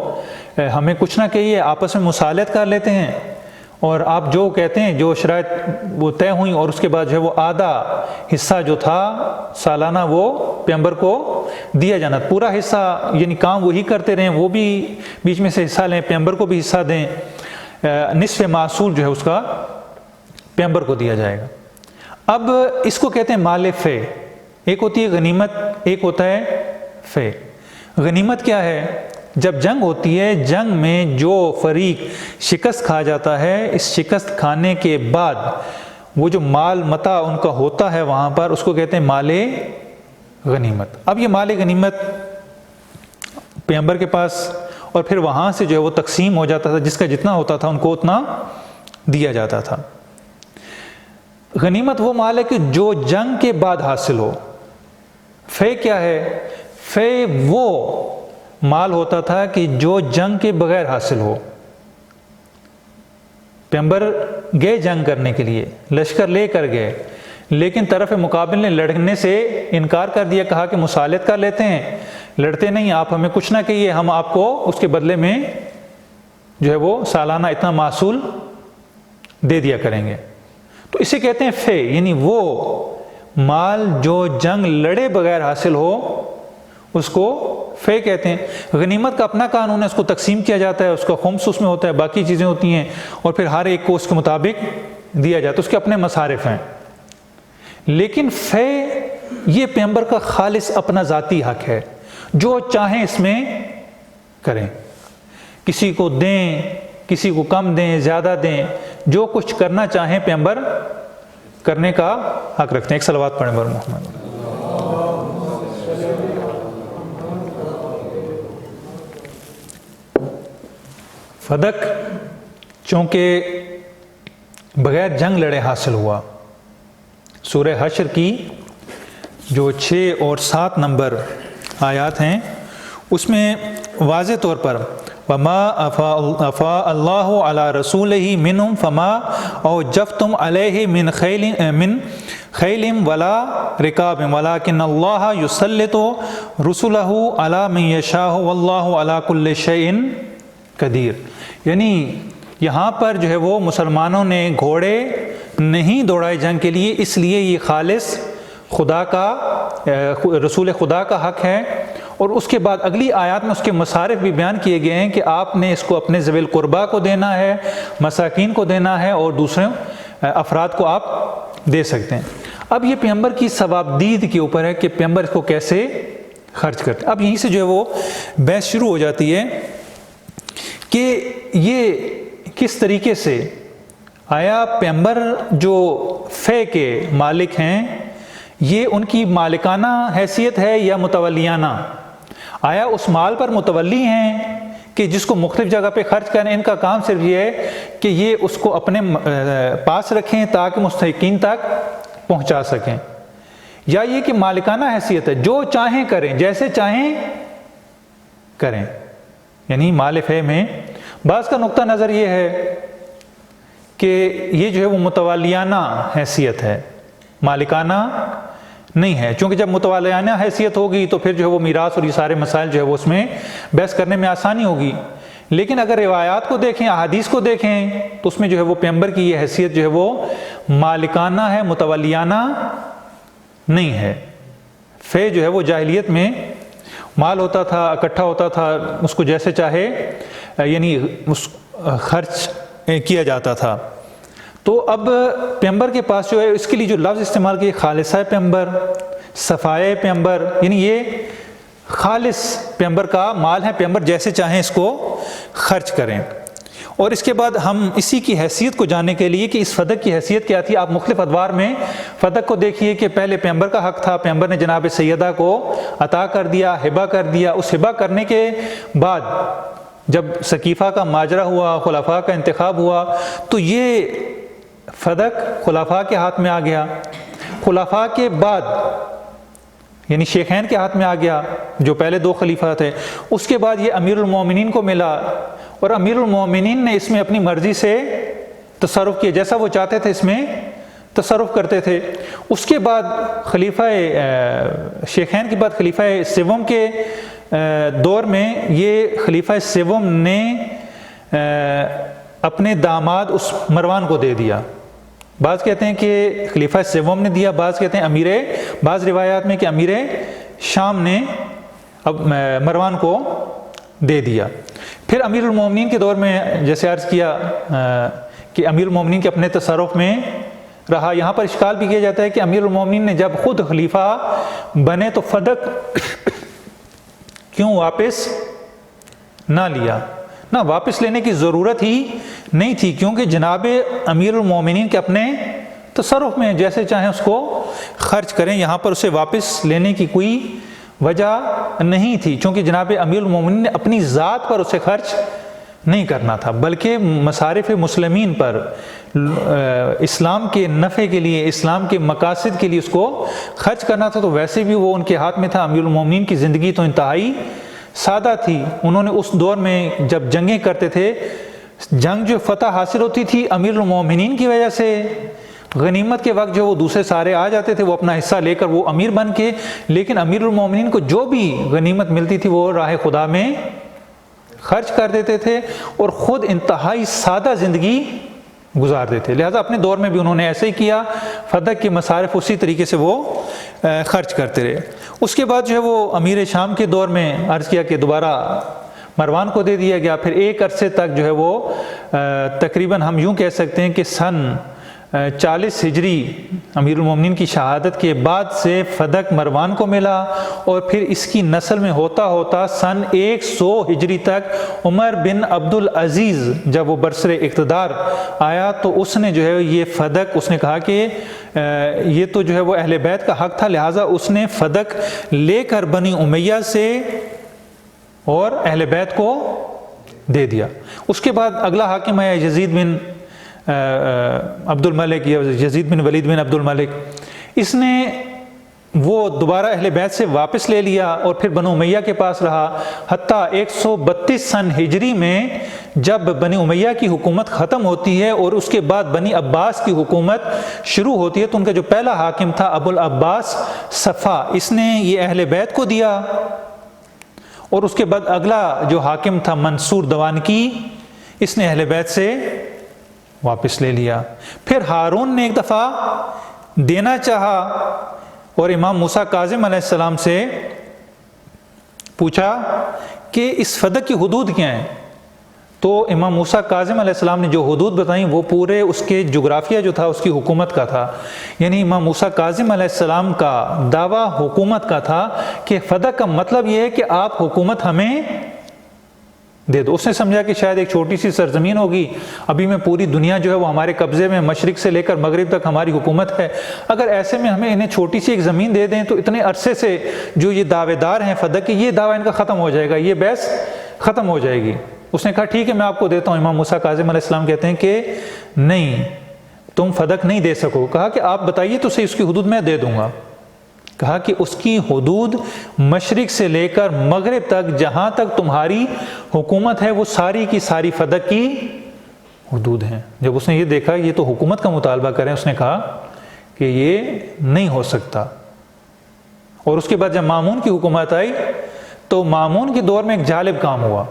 ہمیں کچھ نہ کہیے، آپس میں مصالحت کر لیتے ہیں، اور آپ جو کہتے ہیں جو شرائط وہ طے ہوئیں، اور اس کے بعد جو ہے وہ آدھا حصہ جو تھا سالانہ وہ پیغمبر کو دیا جانا، پورا حصہ یعنی کام وہی کرتے رہیں، وہ بھی بیچ میں سے حصہ لیں، پیغمبر کو بھی حصہ دیں، نصف محصول جو ہے اس کا پیغمبر کو دیا جائے گا۔ اب اس کو کہتے ہیں مال فے، ایک ہوتی ہے غنیمت، ایک ہوتا ہے فے۔ غنیمت کیا ہے؟ جب جنگ ہوتی ہے، جنگ میں جو فریق شکست کھا جاتا ہے، اس شکست کھانے کے بعد وہ جو مال متاع ان کا ہوتا ہے وہاں پر، اس کو کہتے ہیں مال غنیمت۔ اب یہ مال غنیمت پیغمبر کے پاس، اور پھر وہاں سے جو ہے وہ تقسیم ہو جاتا تھا، جس کا جتنا ہوتا تھا ان کو اتنا دیا جاتا تھا۔ غنیمت وہ مال ہے کہ جو جنگ کے بعد حاصل ہو. فے کیا ہے؟ فے وہ مال ہوتا تھا کہ جو جنگ کے بغیر حاصل ہو. پیغمبر گئے جنگ کرنے کے لیے، لشکر لے کر گئے، لیکن طرف مقابل نے لڑنے سے انکار کر دیا، کہا کہ مصالحت کر لیتے ہیں، لڑتے نہیں، آپ ہمیں کچھ نہ کہیے، ہم آپ کو اس کے بدلے میں جو ہے وہ سالانہ اتنا محصول دے دیا کریں گے. تو اسے کہتے ہیں فے، یعنی وہ مال جو جنگ لڑے بغیر حاصل ہو اس کو فے کہتے ہیں. غنیمت کا اپنا قانون ہے، اس کو تقسیم کیا جاتا ہے، اس کا خمس اس میں ہوتا ہے، باقی چیزیں ہوتی ہیں، اور پھر ہر ایک کو اس کے مطابق دیا جاتا ہے، اس کے اپنے مصارف ہیں. لیکن فے یہ پیغمبر کا خالص اپنا ذاتی حق ہے، جو چاہیں اس میں کریں، کسی کو دیں، کسی کو کم دیں، زیادہ دیں، جو کچھ کرنا چاہیں پیغمبر کرنے کا حق رکھتے ہیں. ایک صلوات پڑھیں بر محمد. فدق چونکہ بغیر جنگ لڑے حاصل ہوا. سورہ حشر کی جو 6 اور 7 نمبر آیات ہیں اس میں واضح طور پر وَمَا أَفَاءَ اللَّهُ عَلَىٰ رَسُولِهِ مِنْهُمْ فَمَا أَوْجَفْتُمْ عَلَيْهِ مِنْ خَيْلٍ وَلَا رِكَابٍ وَلَٰكِنَّ اللَّهَ يُسَلِّطُ رُسُلَهُ عَلَىٰ مَن يَشَاءُ وَاللَّهُ عَلَىٰ كُلِّ شَيْءٍ قدیر. یعنی یہاں پر جو ہے وہ مسلمانوں نے گھوڑے نہیں دوڑائے جنگ کے لیے، اس لیے یہ خالص خدا کا رسول خدا کا حق ہے. اور اس کے بعد اگلی آیات میں اس کے مصارف بھی بیان کیے گئے ہیں کہ آپ نے اس کو اپنے ذوی القربا کو دینا ہے، مساکین کو دینا ہے، اور دوسرے افراد کو آپ دے سکتے ہیں. اب یہ پیغمبر کی ثوابدید کے اوپر ہے کہ پیغمبر اس کو کیسے خرچ کرتے ہیں. اب یہیں سے جو ہے وہ بحث شروع ہو جاتی ہے کہ یہ کس طریقے سے آیا پیغمبر جو فے کے مالک ہیں یہ ان کی مالکانہ حیثیت ہے یا متولیانہ؟ آیا اس مال پر متولی ہیں کہ جس کو مختلف جگہ پہ خرچ کریں، ان کا کام صرف یہ ہے کہ یہ اس کو اپنے پاس رکھیں تاکہ مستحقین تک پہنچا سکیں، یا یہ کہ مالکانہ حیثیت ہے، جو چاہیں کریں، جیسے چاہیں کریں؟ یعنی مال فے میں بعض کا نقطہ نظر یہ ہے کہ یہ جو ہے وہ متوالیانہ حیثیت ہے، مالکانہ نہیں ہے. چونکہ جب متوالیانہ حیثیت ہوگی تو پھر جو ہے وہ میراث اور یہ سارے مسائل جو ہے وہ اس میں بحث کرنے میں آسانی ہوگی. لیکن اگر روایات کو دیکھیں، احادیث کو دیکھیں تو اس میں جو ہے وہ پیغمبر کی یہ حیثیت جو ہے وہ مالکانہ ہے، متولیانہ نہیں ہے. فے جو ہے وہ جاہلیت میں مال ہوتا تھا، اکٹھا ہوتا تھا، اس کو جیسے چاہے یعنی خرچ کیا جاتا تھا. تو اب پیغمبر کے پاس جو ہے اس کے لیے جو لفظ استعمال کیے خالصہ پیغمبر، صفائے پیغمبر، یعنی یہ خالص پیغمبر کا مال ہے، پیغمبر جیسے چاہیں اس کو خرچ کریں. اور اس کے بعد ہم اسی کی حیثیت کو جاننے کے لیے کہ اس فدق کی حیثیت کیا تھی، آپ مختلف ادوار میں فدق کو دیکھیے کہ پہلے پیغمبر کا حق تھا، پیغمبر نے جناب سیدہ کو عطا کر دیا، ہبہ کر دیا. اس ہبہ کرنے کے بعد جب ثقیفہ کا ماجرا ہوا، خلفاء کا انتخاب ہوا، تو یہ فدق خلفاء کے ہاتھ میں آ گیا. خلفاء کے بعد یعنی شیخین کے ہاتھ میں آ گیا جو پہلے 2 خلیفہ تھے. اس کے بعد یہ امیر المومنین کو ملا، اور امیر المومنین نے اس میں اپنی مرضی سے تصرف کیا، جیسا وہ چاہتے تھے اس میں تصرف کرتے تھے. اس کے بعد خلیفہ شیخین کے بعد خلیفہ سوم کے دور میں یہ خلیفہ سوم نے اپنے داماد اس مروان کو دے دیا. بعض کہتے ہیں کہ خلیفہ سوم نے دیا، بعض کہتے ہیں بعض روایات میں کہ امیر شام نے اب مروان کو دے دیا. پھر امیر المومنین کے دور میں جیسے عرض کیا کہ امیر المومنین کے اپنے تصرف میں رہا. یہاں پر اشکال بھی کیا جاتا ہے کہ امیر المومنین نے جب خود خلیفہ بنے تو فدق کیوں واپس نہ لیا؟ نہ واپس لینے کی ضرورت ہی نہیں تھی، کیونکہ جناب امیر المومنین کے اپنے تصرف میں جیسے چاہیں اس کو خرچ کریں، یہاں پر اسے واپس لینے کی کوئی وجہ نہیں تھی، چونکہ جناب امیر المومنین نے اپنی ذات پر اسے خرچ نہیں کرنا تھا، بلکہ مصارف مسلمین پر اسلام کے نفع کے لیے، اسلام کے مقاصد کے لیے اس کو خرچ کرنا تھا۔ تو ویسے بھی وہ ان کے ہاتھ میں تھا۔ امیر المومنین کی زندگی تو انتہائی سادہ تھی۔ انہوں نے اس دور میں جب جنگیں کرتے تھے، جنگ جو فتح حاصل ہوتی تھی امیر المومنین کی وجہ سے، غنیمت کے وقت جو وہ دوسرے سارے آ جاتے تھے، وہ اپنا حصہ لے کر وہ امیر بن کے، لیکن امیر المومنین کو جو بھی غنیمت ملتی تھی وہ راہ خدا میں خرچ کر دیتے تھے اور خود انتہائی سادہ زندگی گزارتے تھے۔ لہٰذا اپنے دور میں بھی انہوں نے ایسے ہی کیا، فدق کے مصارف اسی طریقے سے وہ خرچ کرتے رہے۔ اس کے بعد جو ہے وہ امیر شام کے دور میں عرض کیا کہ دوبارہ مروان کو دے دیا گیا۔ پھر ایک عرصے تک جو ہے وہ تقریباً ہم یوں کہہ سکتے ہیں کہ سن 40 ہجری امیر المومنین کی شہادت کے بعد سے فدق مروان کو ملا، اور پھر اس کی نسل میں ہوتا ہوتا سن 100 ہجری تک عمر بن عبد العزیز جب وہ برسر اقتدار آیا تو اس نے جو ہے یہ فدق، اس نے کہا کہ یہ تو جو ہے وہ اہل بیت کا حق تھا، لہٰذا اس نے فدق لے کر بنی امیہ سے اور اہل بیت کو دے دیا۔ اس کے بعد اگلا حاکم ہے یزید بن عبد الملک یا یزید بن ولید بن عبد الملک۔ اس نے وہ دوبارہ اہل بیت سے واپس لے لیا اور پھر بنو امیہ کے پاس رہا، حتیٰ 132 سن ہجری میں جب بنی امیہ کی حکومت ختم ہوتی ہے اور اس کے بعد بنی عباس کی حکومت شروع ہوتی ہے، تو ان کا جو پہلا حاکم تھا ابو العباس صفا، اس نے یہ اہل بیت کو دیا، اور اس کے بعد اگلا جو حاکم تھا منصور دوانکی، اس نے اہل بیت سے واپس لے لیا۔ پھر ہارون نے ایک دفعہ دینا چاہا اور امام موسیٰ کاظم علیہ السلام سے پوچھا کہ اس فدق کی حدود کیا ہیں، تو امام موسیٰ کاظم علیہ السلام نے جو حدود بتائیں وہ پورے اس کے جغرافیہ جو تھا اس کی حکومت کا تھا۔ یعنی امام موسیٰ کاظم علیہ السلام کا دعویٰ حکومت کا تھا کہ فدق کا مطلب یہ ہے کہ آپ حکومت ہمیں دے دو۔ اس نے سمجھا کہ شاید ایک چھوٹی سی سرزمین ہوگی، ابھی میں پوری دنیا جو ہے وہ ہمارے قبضے میں، مشرق سے لے کر مغرب تک ہماری حکومت ہے، اگر ایسے میں ہمیں انہیں چھوٹی سی ایک زمین دے دیں تو اتنے عرصے سے جو یہ دعوے دار ہیں فدق کے، یہ دعویٰ ان کا ختم ہو جائے گا، یہ بحث ختم ہو جائے گی۔ اس نے کہا ٹھیک ہے میں آپ کو دیتا ہوں۔ امام موسیٰ کاظم علیہ السلام کہتے ہیں کہ نہیں، تم فدق نہیں دے سکو۔ کہا کہ آپ بتائیے تو صحیح، اس کی حدود میں دے دوں گا۔ کہا کہ اس کی حدود مشرق سے لے کر مغرب تک جہاں تک تمہاری حکومت ہے وہ ساری کی ساری فدق کی حدود ہیں۔ جب اس نے یہ دیکھا یہ تو حکومت کا مطالبہ کریں، اس نے کہا کہ یہ نہیں ہو سکتا۔ اور اس کے بعد جب مامون کی حکومت آئی تو مامون کے دور میں ایک جالب کام ہوا،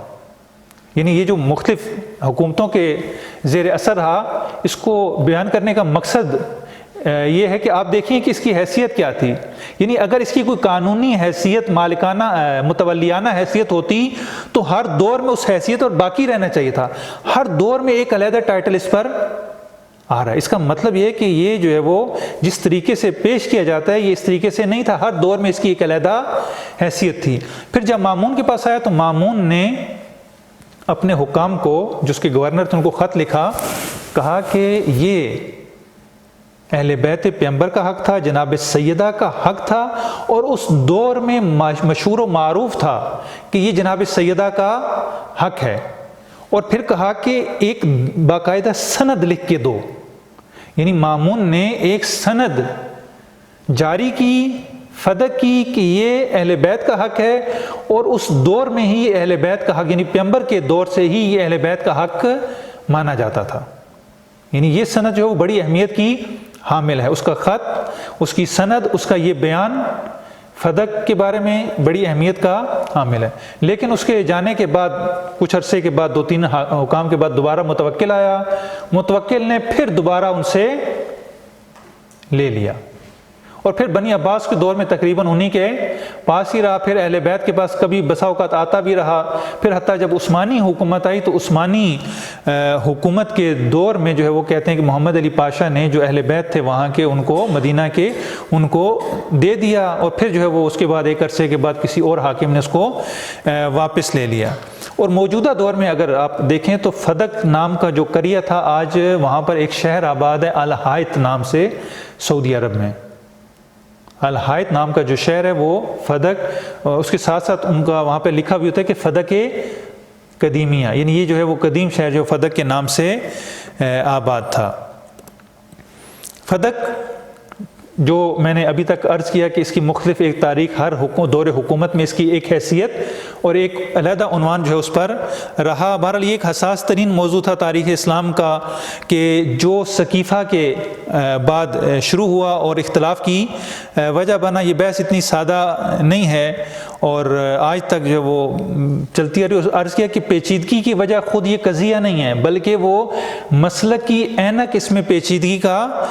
یعنی یہ جو مختلف حکومتوں کے زیر اثر رہا، اس کو بیان کرنے کا مقصد یہ ہے کہ آپ دیکھیں کہ اس کی حیثیت کیا تھی۔ یعنی اگر اس کی کوئی قانونی حیثیت، مالکانہ متولیانہ حیثیت ہوتی تو ہر دور میں اس حیثیت اور باقی رہنا چاہیے تھا۔ ہر دور میں ایک علیحدہ ٹائٹل اس پر آ رہا ہے۔ اس کا مطلب یہ ہے کہ یہ جو ہے وہ جس طریقے سے پیش کیا جاتا ہے یہ اس طریقے سے نہیں تھا، ہر دور میں اس کی ایک علیحدہ حیثیت تھی۔ پھر جب مامون کے پاس آیا تو مامون نے اپنے حکام کو، جو اس کے گورنر تھے، ان کو خط لکھا، کہا کہ یہ اہل بیت پیغمبر کا حق تھا، جناب سیدہ کا حق تھا، اور اس دور میں مشہور و معروف تھا کہ یہ جناب سیدہ کا حق ہے۔ اور پھر کہا کہ ایک باقاعدہ سند لکھ کے دو، یعنی مامون نے ایک سند جاری کی فدق کی کہ یہ اہل بیت کا حق ہے، اور اس دور میں ہی اہل بیت کا حق، یعنی پیغمبر کے دور سے ہی یہ اہل بیت کا حق مانا جاتا تھا۔ یعنی یہ سند جو ہے وہ بڑی اہمیت کی حامل ہے، اس کا خط، اس کی سند، اس کا یہ بیان فدق کے بارے میں بڑی اہمیت کا حامل ہے۔ لیکن اس کے جانے کے بعد کچھ عرصے کے بعد، 2-3 حکام کے بعد دوبارہ متوکل آیا، متوکل نے پھر دوبارہ ان سے لے لیا، اور پھر بنی عباس کے دور میں تقریباً انہی کے پاس ہی رہا، پھر اہل بیت کے پاس کبھی بسا اوقات آتا بھی رہا۔ پھر حتیٰ جب عثمانی حکومت آئی تو عثمانی حکومت کے دور میں جو ہے وہ کہتے ہیں کہ محمد علی پاشا نے جو اہل بیت تھے وہاں کے، ان کو مدینہ کے، ان کو دے دیا، اور پھر جو ہے وہ اس کے بعد ایک عرصے کے بعد کسی اور حاکم نے اس کو واپس لے لیا۔ اور موجودہ دور میں اگر آپ دیکھیں تو فدق نام کا جو قریہ تھا، آج وہاں پر ایک شہر آباد ہے الحائط نام سے، سعودی عرب میں۔ الحائط نام کا جو شہر ہے وہ فدق، اس کے ساتھ ساتھ ان کا وہاں پہ لکھا بھی ہوتا ہے کہ فدق قدیمیہ، یعنی یہ جو ہے وہ قدیم شہر جو فدق کے نام سے آباد تھا۔ فدق جو میں نے ابھی تک عرض کیا کہ اس کی مختلف ایک تاریخ، ہر دور حکومت میں اس کی ایک حیثیت اور ایک علیحدہ عنوان جو ہے اس پر رہا۔ بہرحال یہ ایک حساس ترین موضوع تھا تاریخ اسلام کا کہ جو سقیفہ کے بعد شروع ہوا اور اختلاف کی وجہ بنا۔ یہ بحث اتنی سادہ نہیں ہے اور آج تک جو وہ چلتی آ رہی ہے۔ عرض کیا کہ پیچیدگی کی وجہ خود یہ قضیہ نہیں ہے، بلکہ وہ مسلک کی اینک اس میں پیچیدگی کا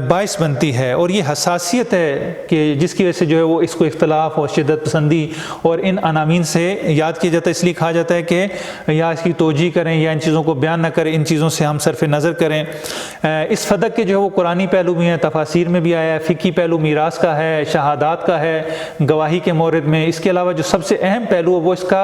باعث بنتی ہے، اور یہ حساسیت ہے کہ جس کی وجہ سے جو ہے وہ اس کو اختلاف اور شدت پسندی اور ان عناوین سے یاد کیا جاتا ہے۔ اس لیے کہا جاتا ہے کہ یا اس کی توجیہ کریں یا ان چیزوں کو بیان نہ کریں، ان چیزوں سے ہم صرف نظر کریں۔ اس فدق کے جو ہے وہ قرآنی پہلو بھی ہیں، تفاسیر میں بھی آیا ہے، فقہی پہلو میراث کا ہے، شہادات کا ہے گواہی کے مورد میں۔ اس کے علاوہ جو سب سے اہم پہلو ہے وہ اس کا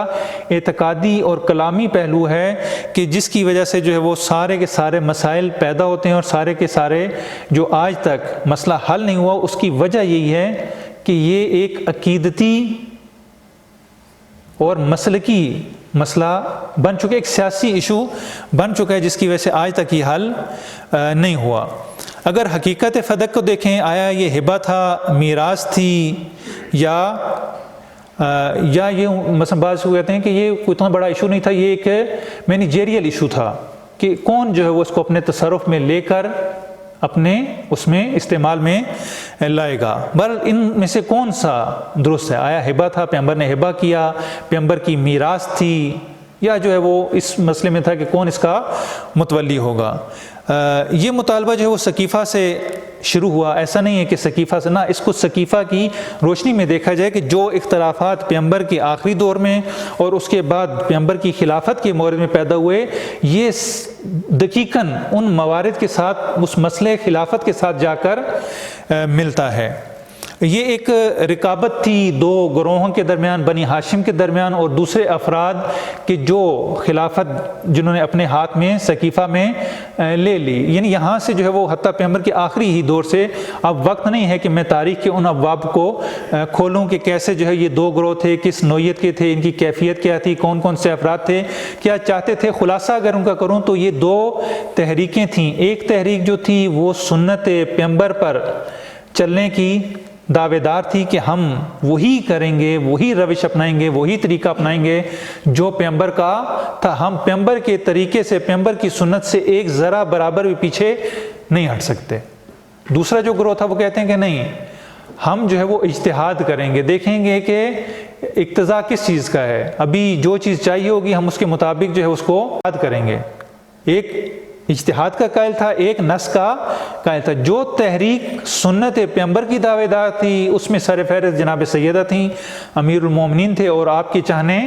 اعتقادی اور کلامی پہلو ہے کہ جس کی وجہ سے جو ہے وہ سارے کے سارے مسائل پیدا ہوتے ہیں، اور سارے کے سارے جو آج تک مسئلہ حل نہیں ہوا اس کی وجہ یہی ہے کہ یہ ایک عقیدتی اور مسلکی مسئلہ بن چکا ہے، ایک سیاسی ایشو بن چکا ہے جس کی وجہ سے آج تک یہ حل نہیں ہوا۔ اگر حقیقت فدق کو دیکھیں، آیا یہ ہبہ تھا، میراث تھی، یا یہ مثلا بعض کو کہتے ہیں کہ یہ کوئی اتنا بڑا ایشو نہیں تھا، یہ ایک مینیجریل ایشو تھا کہ کون جو ہے وہ اس کو اپنے تصرف میں لے کر اپنے اس میں استعمال میں لائے گا۔ بہرحال ان میں سے کون سا درست ہے؟ آیا ہبہ تھا، پیغمبر نے ہبہ کیا، پیغمبر کی میراث تھی، یا جو ہے وہ اس مسئلے میں تھا کہ کون اس کا متولی ہوگا؟ یہ مطالبہ جو ہے وہ سقیفہ سے شروع ہوا۔ ایسا نہیں ہے کہ سقیفہ سے، نہ، اس کو سقیفہ کی روشنی میں دیکھا جائے کہ جو اختلافات پیغمبر کے آخری دور میں اور اس کے بعد پیغمبر کی خلافت کے مورد میں پیدا ہوئے، یہ دقیقاً ان موارد کے ساتھ، اس مسئلے خلافت کے ساتھ جا کر ملتا ہے۔ یہ ایک رکابت تھی دو گروہوں کے درمیان، بنی ہاشم کے درمیان اور دوسرے افراد کہ جو خلافت جنہوں نے اپنے ہاتھ میں سقیفہ میں لے لی۔ یعنی یہاں سے جو ہے وہ حتیٰ پیغمبر کے آخری ہی دور سے، اب وقت نہیں ہے کہ میں تاریخ کے ان ابواب کو کھولوں کہ کیسے جو ہے یہ دو گروہ تھے، کس نوعیت کے تھے، ان کی کیفیت کیا تھی، کون کون سے افراد تھے، کیا چاہتے تھے۔ خلاصہ اگر ان کا کروں تو یہ دو تحریکیں تھیں۔ ایک تحریک جو تھی وہ سنت پیغمبر پر چلنے کی دعوے دار تھی کہ ہم وہی کریں گے، وہی روش اپنائیں گے، وہی طریقہ اپنائیں گے جو پیغمبر کا تھا۔ ہم پیغمبر کے طریقے سے، پیغمبر کی سنت سے ایک ذرہ برابر بھی پیچھے نہیں ہٹ سکتے۔ دوسرا جو گروہ تھا وہ کہتے ہیں کہ نہیں، ہم جو ہے وہ اجتہاد کریں گے، دیکھیں گے کہ اقتضا کس چیز کا ہے، ابھی جو چیز چاہیے ہوگی ہم اس کے مطابق جو ہے اس کو یاد کریں گے۔ ایک اجتہاد کا قائل تھا، ایک نص کا قائل تھا۔ جو تحریک سنت پیغمبر کی دعوے دار تھی اس میں سر فہرست جناب سیدہ تھیں، امیر المومنین تھے اور آپ کے چاہنے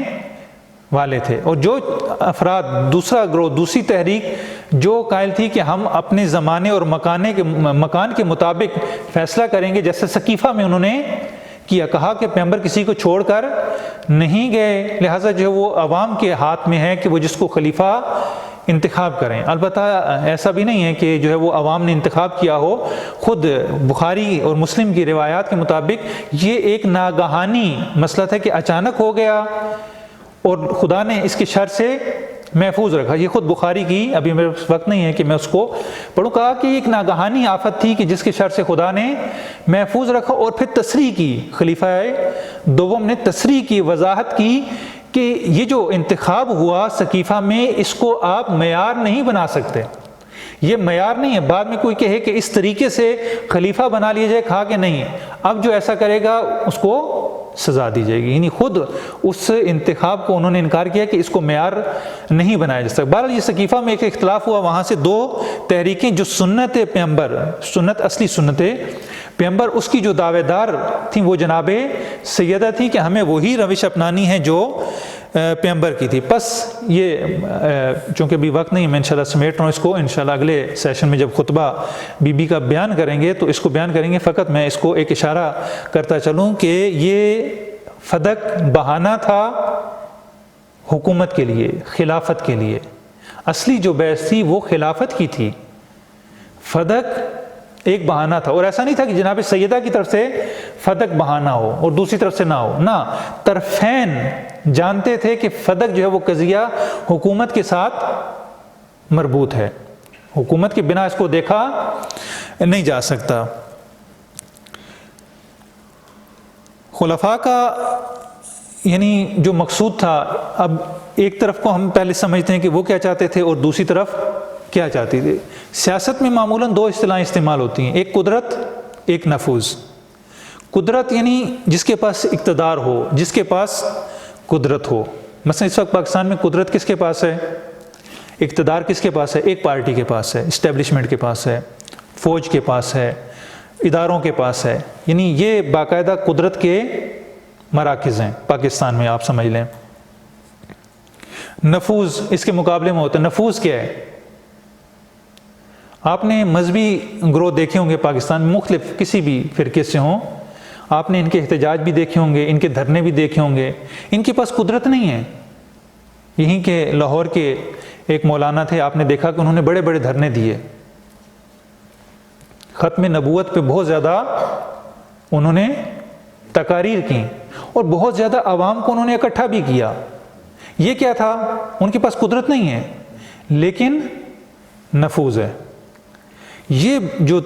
والے تھے۔ اور جو افراد، دوسرا گروہ، دوسری تحریک جو قائل تھی کہ ہم اپنے زمانے اور مکان کے مطابق فیصلہ کریں گے، جیسے سقیفہ میں انہوں نے کیا، کہا کہ پیغمبر کسی کو چھوڑ کر نہیں گئے، لہٰذا جو وہ عوام کے ہاتھ میں ہے کہ وہ جس کو خلیفہ انتخاب کریں۔ البتہ ایسا بھی نہیں ہے کہ جو ہے وہ عوام نے انتخاب کیا ہو، خود بخاری اور مسلم کی روایات کے مطابق یہ ایک ناگہانی مسئلہ تھا کہ اچانک ہو گیا اور خدا نے اس کے شر سے محفوظ رکھا۔ یہ خود بخاری کی، ابھی میرے پاس وقت نہیں ہے کہ میں اس کو پڑھوں، کہا کہ ایک ناگہانی آفت تھی کہ جس کے شر سے خدا نے محفوظ رکھا۔ اور پھر تصریح کی، خلیفہ دوم نے تصریح کی، وضاحت کی کہ یہ جو انتخاب ہوا سقیفہ میں، اس کو آپ معیار نہیں بنا سکتے، یہ معیار نہیں ہے۔ بعد میں کوئی کہے کہ اس طریقے سے خلیفہ بنا لیا جائے، کہا کہ نہیں، اب جو ایسا کرے گا اس کو سزا دی جائے گی۔ یعنی خود اس انتخاب کو انہوں نے انکار کیا کہ اس کو معیار نہیں بنایا جا سکتا۔ بہرحال یہ سقیفہ میں ایک اختلاف ہوا، وہاں سے دو تحریکیں جو سنت پیغمبر، سنت اصلی سنت پیغمبر، اس کی جو دعوے دار تھیں وہ جناب سیدہ تھی کہ ہمیں وہی روش اپنانی ہے جو پیغمبر کی تھی۔ بس یہ چونکہ ابھی وقت نہیں، میں انشاءاللہ سمیٹ رہا ہوں اس کو، انشاءاللہ اگلے سیشن میں جب خطبہ بی بی کا بیان کریں گے تو اس کو بیان کریں گے۔ فقط میں اس کو ایک اشارہ کرتا چلوں کہ یہ فدق بہانہ تھا حکومت کے لیے، خلافت کے لیے۔ اصلی جو بحث تھی وہ خلافت کی تھی، فدق ایک بہانہ تھا۔ اور ایسا نہیں تھا کہ جناب سیدہ کی طرف سے فدق بہانا ہو اور دوسری طرف سے نہ ہو، نہ، طرفین جانتے تھے کہ فدق جو ہے وہ قضیہ حکومت کے ساتھ مربوط ہے، حکومت کے بنا اس کو دیکھا نہیں جا سکتا۔ خلفاء کا یعنی جو مقصود تھا، اب ایک طرف کو ہم پہلے سمجھتے ہیں کہ وہ کیا چاہتے تھے اور دوسری طرف کیا چاہتے تھے۔ سیاست میں معمولاً دو اصطلاحیں استعمال ہوتی ہیں، ایک قدرت، ایک نفوذ۔ قدرت یعنی جس کے پاس اقتدار ہو، جس کے پاس قدرت ہو۔ مثلا اس وقت پاکستان میں قدرت کس کے پاس ہے، اقتدار کس کے پاس ہے؟ ایک پارٹی کے پاس ہے، اسٹیبلشمنٹ کے پاس ہے، فوج کے پاس ہے، اداروں کے پاس ہے، یعنی یہ باقاعدہ قدرت کے مراکز ہیں پاکستان میں، آپ سمجھ لیں۔ نفوذ اس کے مقابلے میں ہوتا ہے۔ نفوذ کیا ہے؟ آپ نے مذہبی گروہ دیکھے ہوں گے پاکستان میں، مختلف کسی بھی فرقے سے ہوں، آپ نے ان کے احتجاج بھی دیکھے ہوں گے، ان کے دھرنے بھی دیکھے ہوں گے۔ ان کے پاس قدرت نہیں ہے۔ یہیں کے لاہور کے ایک مولانا تھے، آپ نے دیکھا کہ انہوں نے بڑے بڑے دھرنے دیے، ختم نبوت پہ بہت زیادہ انہوں نے تقاریر کی اور بہت زیادہ عوام کو انہوں نے اکٹھا بھی کیا۔ یہ کیا تھا؟ ان کے پاس قدرت نہیں ہے لیکن نفوذ ہے۔ یہ جو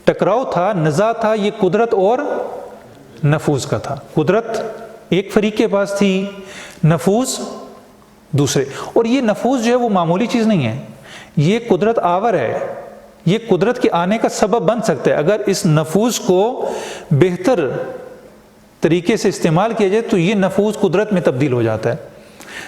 ٹکراؤ تھا، نزاع تھا، یہ قدرت اور نفوذ کا تھا۔ قدرت ایک فریق کے پاس تھی، نفوذ دوسرے۔ اور یہ نفوذ جو ہے وہ معمولی چیز نہیں ہے، یہ قدرت آور ہے، یہ قدرت کے آنے کا سبب بن سکتا ہے۔ اگر اس نفوذ کو بہتر طریقے سے استعمال کیا جائے تو یہ نفوذ قدرت میں تبدیل ہو جاتا ہے۔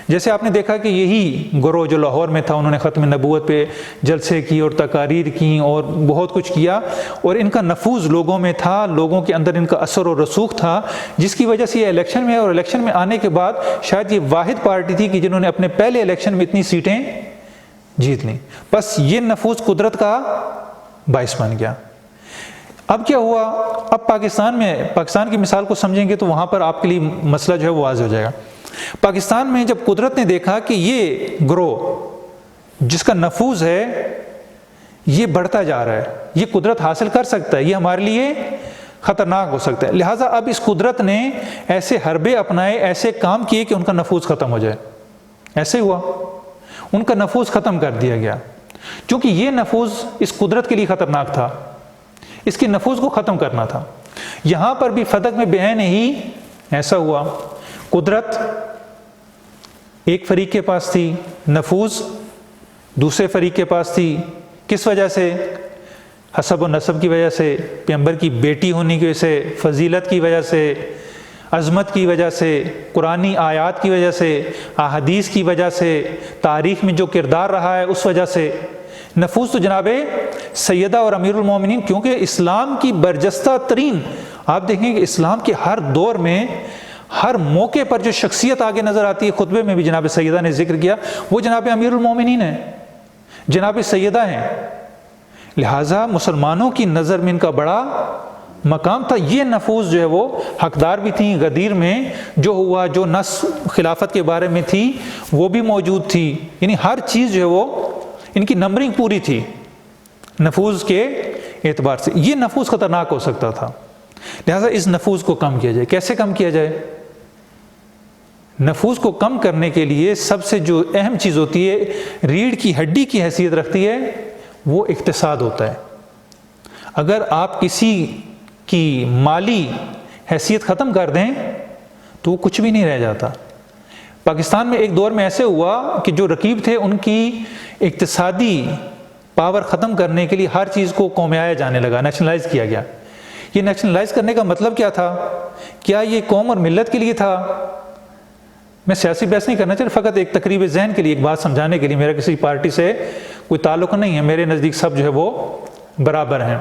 جیسے آپ نے دیکھا کہ یہی گروہ جو لاہور میں تھا، انہوں نے ختم نبوت پہ جلسے کی اور تقاریر کی اور بہت کچھ کیا، اور ان کا نفوذ لوگوں میں تھا، لوگوں کے اندر ان کا اثر و رسوخ تھا، جس کی وجہ سے یہ الیکشن میں، اور الیکشن میں آنے کے بعد شاید یہ واحد پارٹی تھی کہ جنہوں نے اپنے پہلے الیکشن میں اتنی سیٹیں جیت لیں۔ بس یہ نفوذ قدرت کا باعث بن گیا۔ اب کیا ہوا؟ اب پاکستان کی مثال کو سمجھیں گے تو وہاں پر آپ کے لیے مسئلہ جو ہے وہ واضح ہو جائے گا۔ پاکستان میں جب قدرت نے دیکھا کہ یہ گروہ جس کا نفوذ ہے یہ بڑھتا جا رہا ہے، یہ قدرت حاصل کر سکتا ہے، یہ ہمارے لیے خطرناک ہو سکتا ہے، لہٰذا اب اس قدرت نے ایسے حربے اپنائے، ایسے کام کیے کہ ان کا نفوذ ختم ہو جائے۔ ایسے ہوا، ان کا نفوذ ختم کر دیا گیا، چونکہ یہ نفوذ اس قدرت کے لیے خطرناک تھا، اس کے نفوذ کو ختم کرنا تھا۔ یہاں پر بھی فدق میں بعین ہی ایسا ہوا، قدرت ایک فریق کے پاس تھی، نفوذ دوسرے فریق کے پاس تھی۔ کس وجہ سے؟ حسب و نسب کی وجہ سے، پیغمبر کی بیٹی ہونے کی وجہ سے، فضیلت کی وجہ سے، عظمت کی وجہ سے، قرآنی آیات کی وجہ سے، احادیث کی وجہ سے، تاریخ میں جو کردار رہا ہے اس وجہ سے۔ نفوذ تو جناب سیدہ اور امیر المومنین، کیونکہ اسلام کی برجستہ ترین، آپ دیکھیں کہ اسلام کے ہر دور میں ہر موقع پر جو شخصیت آگے نظر آتی ہے، خطبے میں بھی جناب سیدہ نے ذکر کیا، وہ جناب امیر المومنین ہیں، جناب سیدہ ہیں۔ لہٰذا مسلمانوں کی نظر میں ان کا بڑا مقام تھا۔ یہ نفوذ جو ہے وہ حقدار بھی تھیں، غدیر میں جو ہوا، جو نص خلافت کے بارے میں تھی وہ بھی موجود تھی، یعنی ہر چیز جو ہے وہ ان کی نمبرنگ پوری تھی نفوذ کے اعتبار سے۔ یہ نفوذ خطرناک ہو سکتا تھا، لہٰذا اس نفوذ کو کم کیا جائے۔ کیسے کم کیا جائے؟ نفوذ کو کم کرنے کے لیے سب سے جو اہم چیز ہوتی ہے، ریڑھ کی ہڈی کی حیثیت رکھتی ہے، وہ اقتصاد ہوتا ہے۔ اگر آپ کسی کی مالی حیثیت ختم کر دیں تو وہ کچھ بھی نہیں رہ جاتا۔ پاکستان میں ایک دور میں ایسے ہوا کہ جو رقیب تھے ان کی اقتصادی پاور ختم کرنے کے لیے ہر چیز کو قومیایا جانے لگا، نیشنلائز کیا گیا۔ یہ نیشنلائز کرنے کا مطلب کیا تھا؟ کیا یہ قوم اور ملت کے لیے تھا؟ میں سیاسی بحث نہیں کرنا چاہتا، فقط ایک تقریب ذہن کے لیے، ایک بات سمجھانے کے لیے۔ میرا کسی پارٹی سے کوئی تعلق نہیں ہے، میرے نزدیک سب جو ہے وہ برابر ہیں۔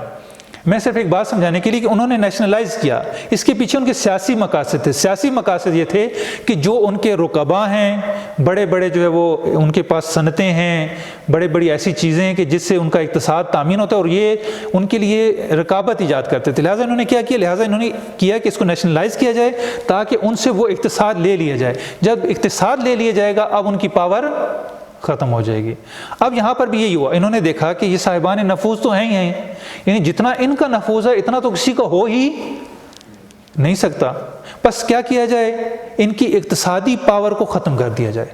میں صرف ایک بات سمجھانے کے لیے کہ انہوں نے نیشنلائز کیا، اس کے پیچھے ان کے سیاسی مقاصد تھے۔ سیاسی مقاصد یہ تھے کہ جو ان کے رقبا ہیں، بڑے بڑے جو ہے وہ ان کے پاس صنعتیں ہیں، بڑے بڑی ایسی چیزیں ہیں کہ جس سے ان کا اقتصاد تامین ہوتا ہے، اور یہ ان کے لیے رقابت ایجاد کرتے تھے۔ لہٰذا انہوں نے کیا کیا؟ لہٰذا انہوں نے کیا کہ اس کو نیشنلائز کیا جائے تاکہ ان سے وہ اقتصاد لے لیا جائے۔ جب اقتصاد لے لیا جائے گا اب ان کی پاور ختم ہو جائے گی۔ اب یہاں پر بھی یہی ہوا، انہوں نے دیکھا کہ یہ صاحبان نفوذ تو ہیں ہی ہیں، یعنی جتنا ان کا نفوذ ہے اتنا تو کسی کا ہو ہی نہیں سکتا. بس کیا کیا جائے, ان کی اقتصادی پاور کو ختم کر دیا جائے,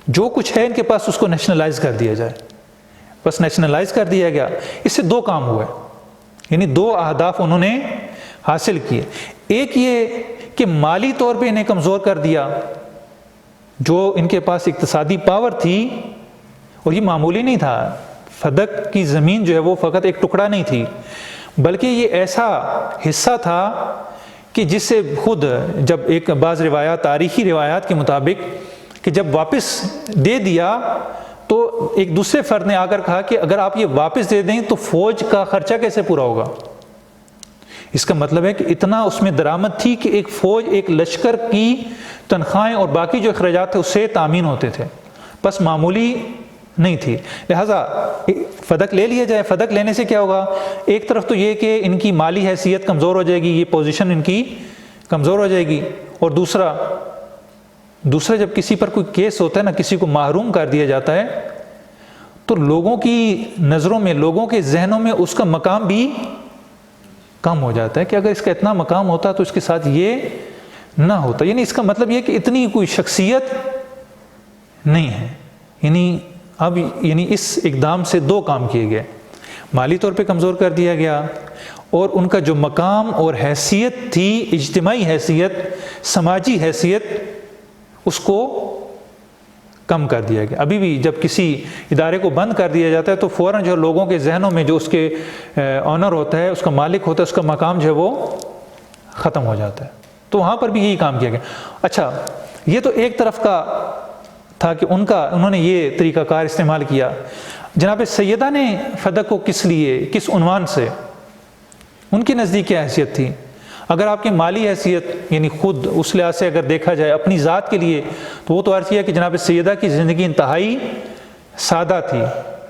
جو کچھ ہے ان کے پاس اس کو نیشنلائز کر دیا جائے. بس نیشنلائز کر دیا گیا. اس سے دو کام ہوئے, یعنی دو اہداف انہوں نے حاصل کیے. ایک یہ کہ مالی طور پہ انہیں کمزور کر دیا, جو ان کے پاس اقتصادی پاور تھی, اور یہ معمولی نہیں تھا. فدق کی زمین جو ہے وہ فقط ایک ٹکڑا نہیں تھی, بلکہ یہ ایسا حصہ تھا کہ جس سے خود جب ایک بعض روایات, تاریخی روایات کے مطابق, کہ جب واپس دے دیا تو ایک دوسرے فرد نے آ کر کہا کہ اگر آپ یہ واپس دے دیں تو فوج کا خرچہ کیسے پورا ہوگا. اس کا مطلب ہے کہ اتنا اس میں درآمد تھی کہ ایک فوج, ایک لشکر کی تنخواہیں اور باقی جو اخراجات تھے اس سے تامین ہوتے تھے, بس معمولی نہیں تھی. لہٰذا فدق لے لیا جائے. فدق لینے سے کیا ہوگا, ایک طرف تو یہ کہ ان کی مالی حیثیت کمزور ہو جائے گی, یہ پوزیشن ان کی کمزور ہو جائے گی, اور دوسرا جب کسی پر کوئی کیس ہوتا ہے نا, کسی کو محروم کر دیا جاتا ہے, تو لوگوں کی نظروں میں, لوگوں کے ذہنوں میں اس کا مقام بھی کم ہو جاتا ہے کہ اگر اس کا اتنا مقام ہوتا تو اس کے ساتھ یہ نہ ہوتا. یعنی اس کا مطلب یہ کہ اتنی کوئی شخصیت نہیں ہے. یعنی اس اقدام سے دو کام کیے گئے, مالی طور پہ کمزور کر دیا گیا, اور ان کا جو مقام اور حیثیت تھی, اجتماعی حیثیت, سماجی حیثیت, اس کو کم کر دیا گیا. ابھی بھی جب کسی ادارے کو بند کر دیا جاتا ہے تو فوراً جو لوگوں کے ذہنوں میں جو اس کے آنر ہوتا ہے, اس کا مالک ہوتا ہے, اس کا مقام جو ہے وہ ختم ہو جاتا ہے. تو وہاں پر بھی یہی کام کیا گیا. اچھا, یہ تو ایک طرف کا تھا کہ انہوں نے یہ طریقہ کار استعمال کیا. جناب سیدہ نے فدق کو کس لیے, کس عنوان سے, ان کی نزدیک کیا حیثیت تھی؟ اگر آپ کی مالی حیثیت, یعنی خود اس لحاظ سے اگر دیکھا جائے اپنی ذات کے لیے, تو وہ تو عرض کیا کہ جناب سیدہ کی زندگی انتہائی سادہ تھی.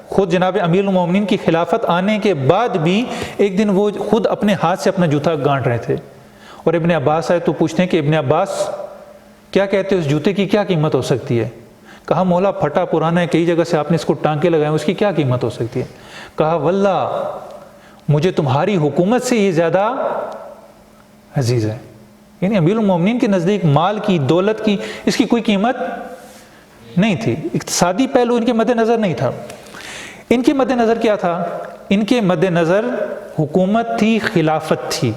خود جناب امیر المومنین کی خلافت آنے کے بعد بھی ایک دن وہ خود اپنے ہاتھ سے اپنا جوتا گانٹ رہے تھے, اور ابن عباس آئے تو پوچھتے ہیں کہ ابن عباس کیا کہتے ہیں, اس جوتے کی کیا قیمت ہو سکتی ہے؟ کہا مولا پھٹا پرانا ہے, کئی جگہ سے آپ نے اس کو ٹانکے لگائے, اس کی کیا قیمت ہو سکتی ہے؟ کہا واللہ مجھے تمہاری حکومت سے یہ زیادہ عزیز ہے. یعنی امیر المومنین کے نزدیک مال کی, دولت کی, اس کی کوئی قیمت نہیں تھی. اقتصادی پہلو ان کے مد نظر نہیں تھا. ان کے مد نظر کیا تھا؟ ان کے مد نظر حکومت تھی, خلافت تھی.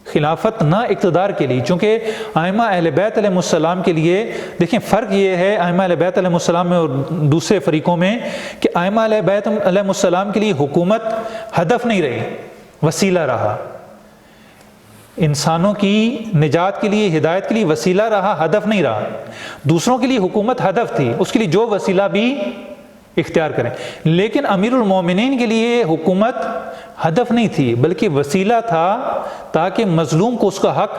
خلافت نہ اقتدار کے لیے, چونکہ ائمہ اہل بیت علیہ السلام کے لیے, دیکھیں فرق یہ ہے ائمہ اہل بیت علیہ السلام میں اور دوسرے فریقوں میں, کہ ائمہ اہل بیت علیہ السلام کے لیے حکومت ہدف نہیں رہی, وسیلہ رہا. انسانوں کی نجات کے لیے, ہدایت کے لیے وسیلہ رہا, ہدف نہیں رہا. دوسروں کے لیے حکومت ہدف تھی, اس کے لیے جو وسیلہ بھی اختیار کریں. لیکن امیر المومنین کے لیے حکومت ہدف نہیں تھی, بلکہ وسیلہ تھا تاکہ مظلوم کو اس کا حق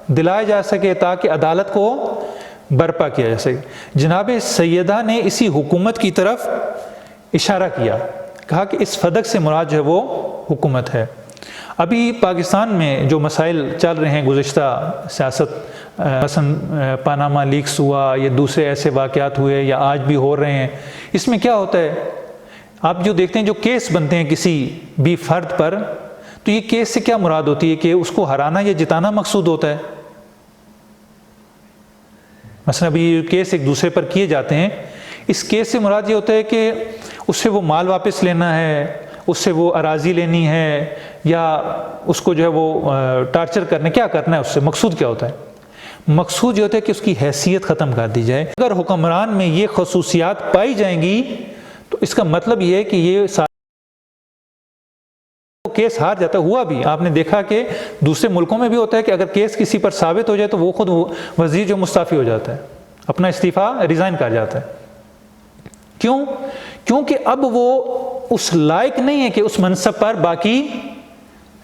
دلایا جا سکے, تاکہ عدالت کو برپا کیا جا سکے. جناب سیدہ نے اسی حکومت کی طرف اشارہ کیا, کہا کہ اس فدق سے مراد جو ہے وہ حکومت ہے. ابھی پاکستان میں جو مسائل چل رہے ہیں گزشتہ سیاست, مثلا پاناما لیکس ہوا یا دوسرے ایسے واقعات ہوئے یا آج بھی ہو رہے ہیں, اس میں کیا ہوتا ہے, آپ جو دیکھتے ہیں جو کیس بنتے ہیں کسی بھی فرد پر, تو یہ کیس سے کیا مراد ہوتی ہے کہ اس کو ہرانا یا جتانا مقصود ہوتا ہے. مثلا ابھی کیس ایک دوسرے پر کیے جاتے ہیں, اس کیس سے مراد یہ ہوتا ہے کہ اس سے وہ مال واپس لینا ہے, اس سے وہ اراضی لینی ہے, یا اس کو جو ہے وہ ٹارچر کرنا, کیا کرنا ہے اس سے, مقصود کیا ہوتا ہے؟ مقصود یہ ہوتا ہے کہ اس کی حیثیت ختم کر دی جائے. اگر حکمران میں یہ خصوصیات پائی جائیں گی تو اس کا مطلب یہ ہے کہ یہ کیس ہار جاتا ہے. ہوا بھی, آپ نے دیکھا کہ دوسرے ملکوں میں بھی ہوتا ہے کہ اگر کیس کسی پر ثابت ہو جائے تو وہ خود وزیر جو مستعفی ہو جاتا ہے, اپنا استعفیٰ ریزائن کر جاتا ہے. کیوں؟ کیونکہ اب وہ اس لائق نہیں ہے کہ اس منصب پر باقی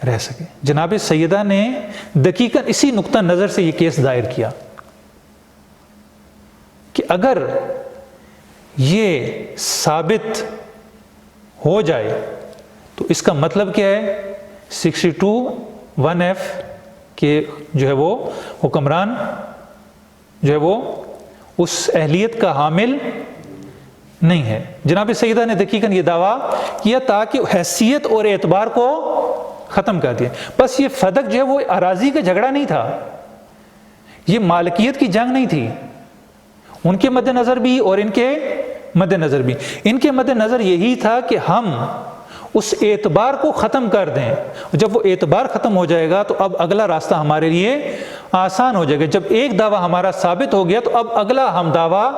رہ سکے. جناب سیدہ نے دقیقاً اسی نقطہ نظر سے یہ کیس دائر کیا کہ اگر یہ ثابت ہو جائے تو اس کا مطلب کیا ہے, 62(1)(f) کہ جو ہے وہ حکمران جو ہے وہ اس اہلیت کا حامل نہیں ہے. جناب سیدہ نے دقیقاً یہ دعویٰ کیا تاکہ حیثیت اور اعتبار کو ختم کر دیا۔ بس یہ فدق جو ہے وہ اراضی کا جھگڑا نہیں تھا، یہ مالکیت کی جنگ نہیں تھی، ان کے مد نظر بھی اور ان کے مد نظر بھی۔ ان کے مد نظر یہی تھا کہ ہم اس اعتبار کو ختم کر دیں، جب وہ اعتبار ختم ہو جائے گا تو اب اگلا راستہ ہمارے لیے آسان ہو جائے گا۔ جب ایک دعویٰ ہمارا ثابت ہو گیا تو اب اگلا ہم دعویٰ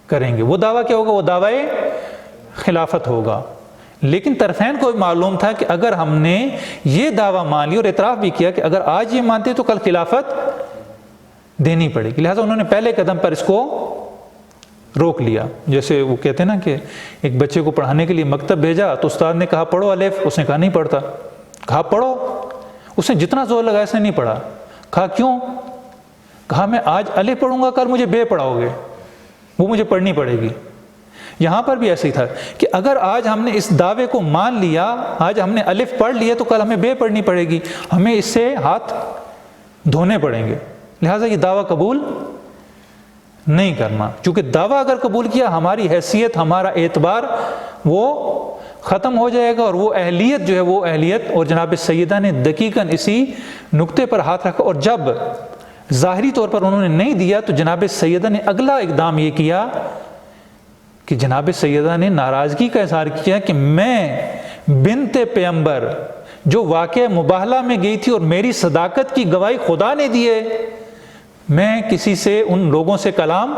کریں گے، وہ دعویٰ کیا ہوگا؟ وہ دعویٰ خلافت ہوگا۔ لیکن طرفین کو معلوم تھا کہ اگر ہم نے یہ دعویٰ مان لی اور اعتراف بھی کیا کہ اگر آج یہ مانتے تو کل خلافت دینی پڑے گی، لہٰذا انہوں نے پہلے قدم پر اس کو روک لیا۔ جیسے وہ کہتے ہیں نا کہ ایک بچے کو پڑھانے کے لیے مکتب بھیجا تو استاد نے کہا پڑھو الف، اس نے کہا نہیں پڑھتا، کہا پڑھو، اس نے جتنا زور لگایا اس نے نہیں پڑھا، کہا کیوں؟ کہا میں آج الف پڑھوں گا، کل مجھے بے پڑھاؤ گے، وہ مجھے پڑھنی پڑے گی۔ یہاں پر بھی ایسے ہی تھا کہ اگر آج ہم نے اس دعوے کو مان لیا، آج ہم نے الف پڑھ لیا تو کل ہمیں بے پڑھنی پڑے گی، ہمیں اس سے ہاتھ دھونے پڑیں گے، لہٰذا یہ دعویٰ قبول نہیں کرنا۔ چونکہ دعویٰ اگر قبول کیا ہماری حیثیت، ہمارا اعتبار وہ ختم ہو جائے گا، اور وہ اہلیت جو ہے وہ اہلیت، اور جناب سیدہ نے دقیقاً اسی نقطے پر ہاتھ رکھا، اور جب ظاہری طور پر انہوں نے نہیں دیا تو جناب سیدہ نے اگلا اقدام یہ کیا کہ جناب سیدہ نے ناراضگی کا اظہار کیا کہ میں بنت پیغمبر جو واقعہ مباہلہ میں گئی تھی اور میری صداقت کی گواہی خدا نے دی ہے، میں کسی سے، ان لوگوں سے کلام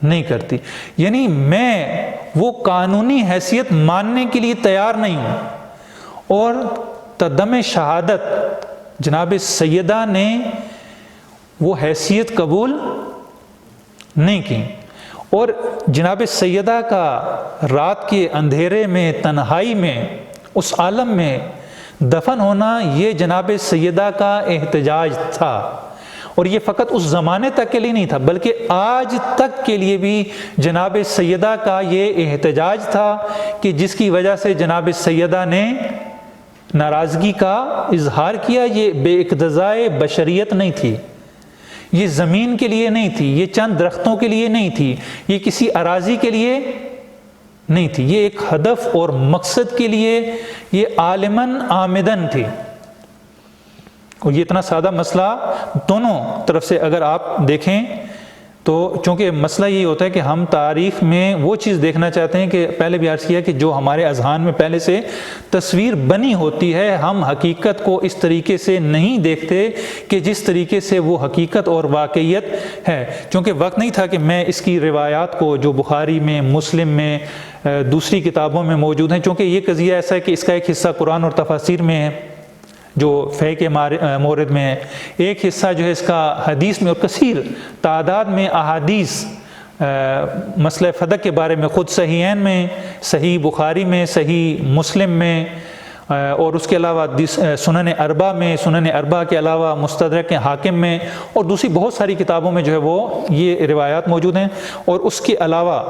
نہیں کرتی، یعنی میں وہ قانونی حیثیت ماننے کے لیے تیار نہیں ہوں۔ اور تدم شہادت جناب سیدہ نے وہ حیثیت قبول نہیں کی، اور جناب سیدہ کا رات کے اندھیرے میں، تنہائی میں، اس عالم میں دفن ہونا یہ جناب سیدہ کا احتجاج تھا، اور یہ فقط اس زمانے تک کے لیے نہیں تھا بلکہ آج تک کے لیے بھی جناب سیدہ کا یہ احتجاج تھا کہ جس کی وجہ سے جناب سیدہ نے ناراضگی کا اظہار کیا۔ یہ بے اقتضائے بشریت نہیں تھی، یہ زمین کے لیے نہیں تھی، یہ چند درختوں کے لیے نہیں تھی، یہ کسی اراضی کے لیے نہیں تھی، یہ ایک ہدف اور مقصد کے لیے یہ عالماً آمدن تھی۔ اور یہ اتنا سادہ مسئلہ دونوں طرف سے اگر آپ دیکھیں تو چونکہ مسئلہ یہ ہوتا ہے کہ ہم تاریخ میں وہ چیز دیکھنا چاہتے ہیں کہ پہلے بھی عرض کیا کہ جو ہمارے اذہان میں پہلے سے تصویر بنی ہوتی ہے، ہم حقیقت کو اس طریقے سے نہیں دیکھتے کہ جس طریقے سے وہ حقیقت اور واقعیت ہے۔ چونکہ وقت نہیں تھا کہ میں اس کی روایات کو جو بخاری میں، مسلم میں، دوسری کتابوں میں موجود ہیں، چونکہ یہ قضیہ ایسا ہے کہ اس کا ایک حصہ قرآن اور تفاسیر میں ہے جو فقہ کے مورد میں ہے، ایک حصہ جو ہے اس کا حدیث میں، اور کثیر تعداد میں احادیث مسئلہ فدق کے بارے میں خود صحیحین میں، صحیح بخاری میں، صحیح مسلم میں، اور اس کے علاوہ سنن اربع میں، سنن اربع کے علاوہ مستدرک حاکم میں، اور دوسری بہت ساری کتابوں میں جو ہے وہ یہ روایات موجود ہیں۔ اور اس کے علاوہ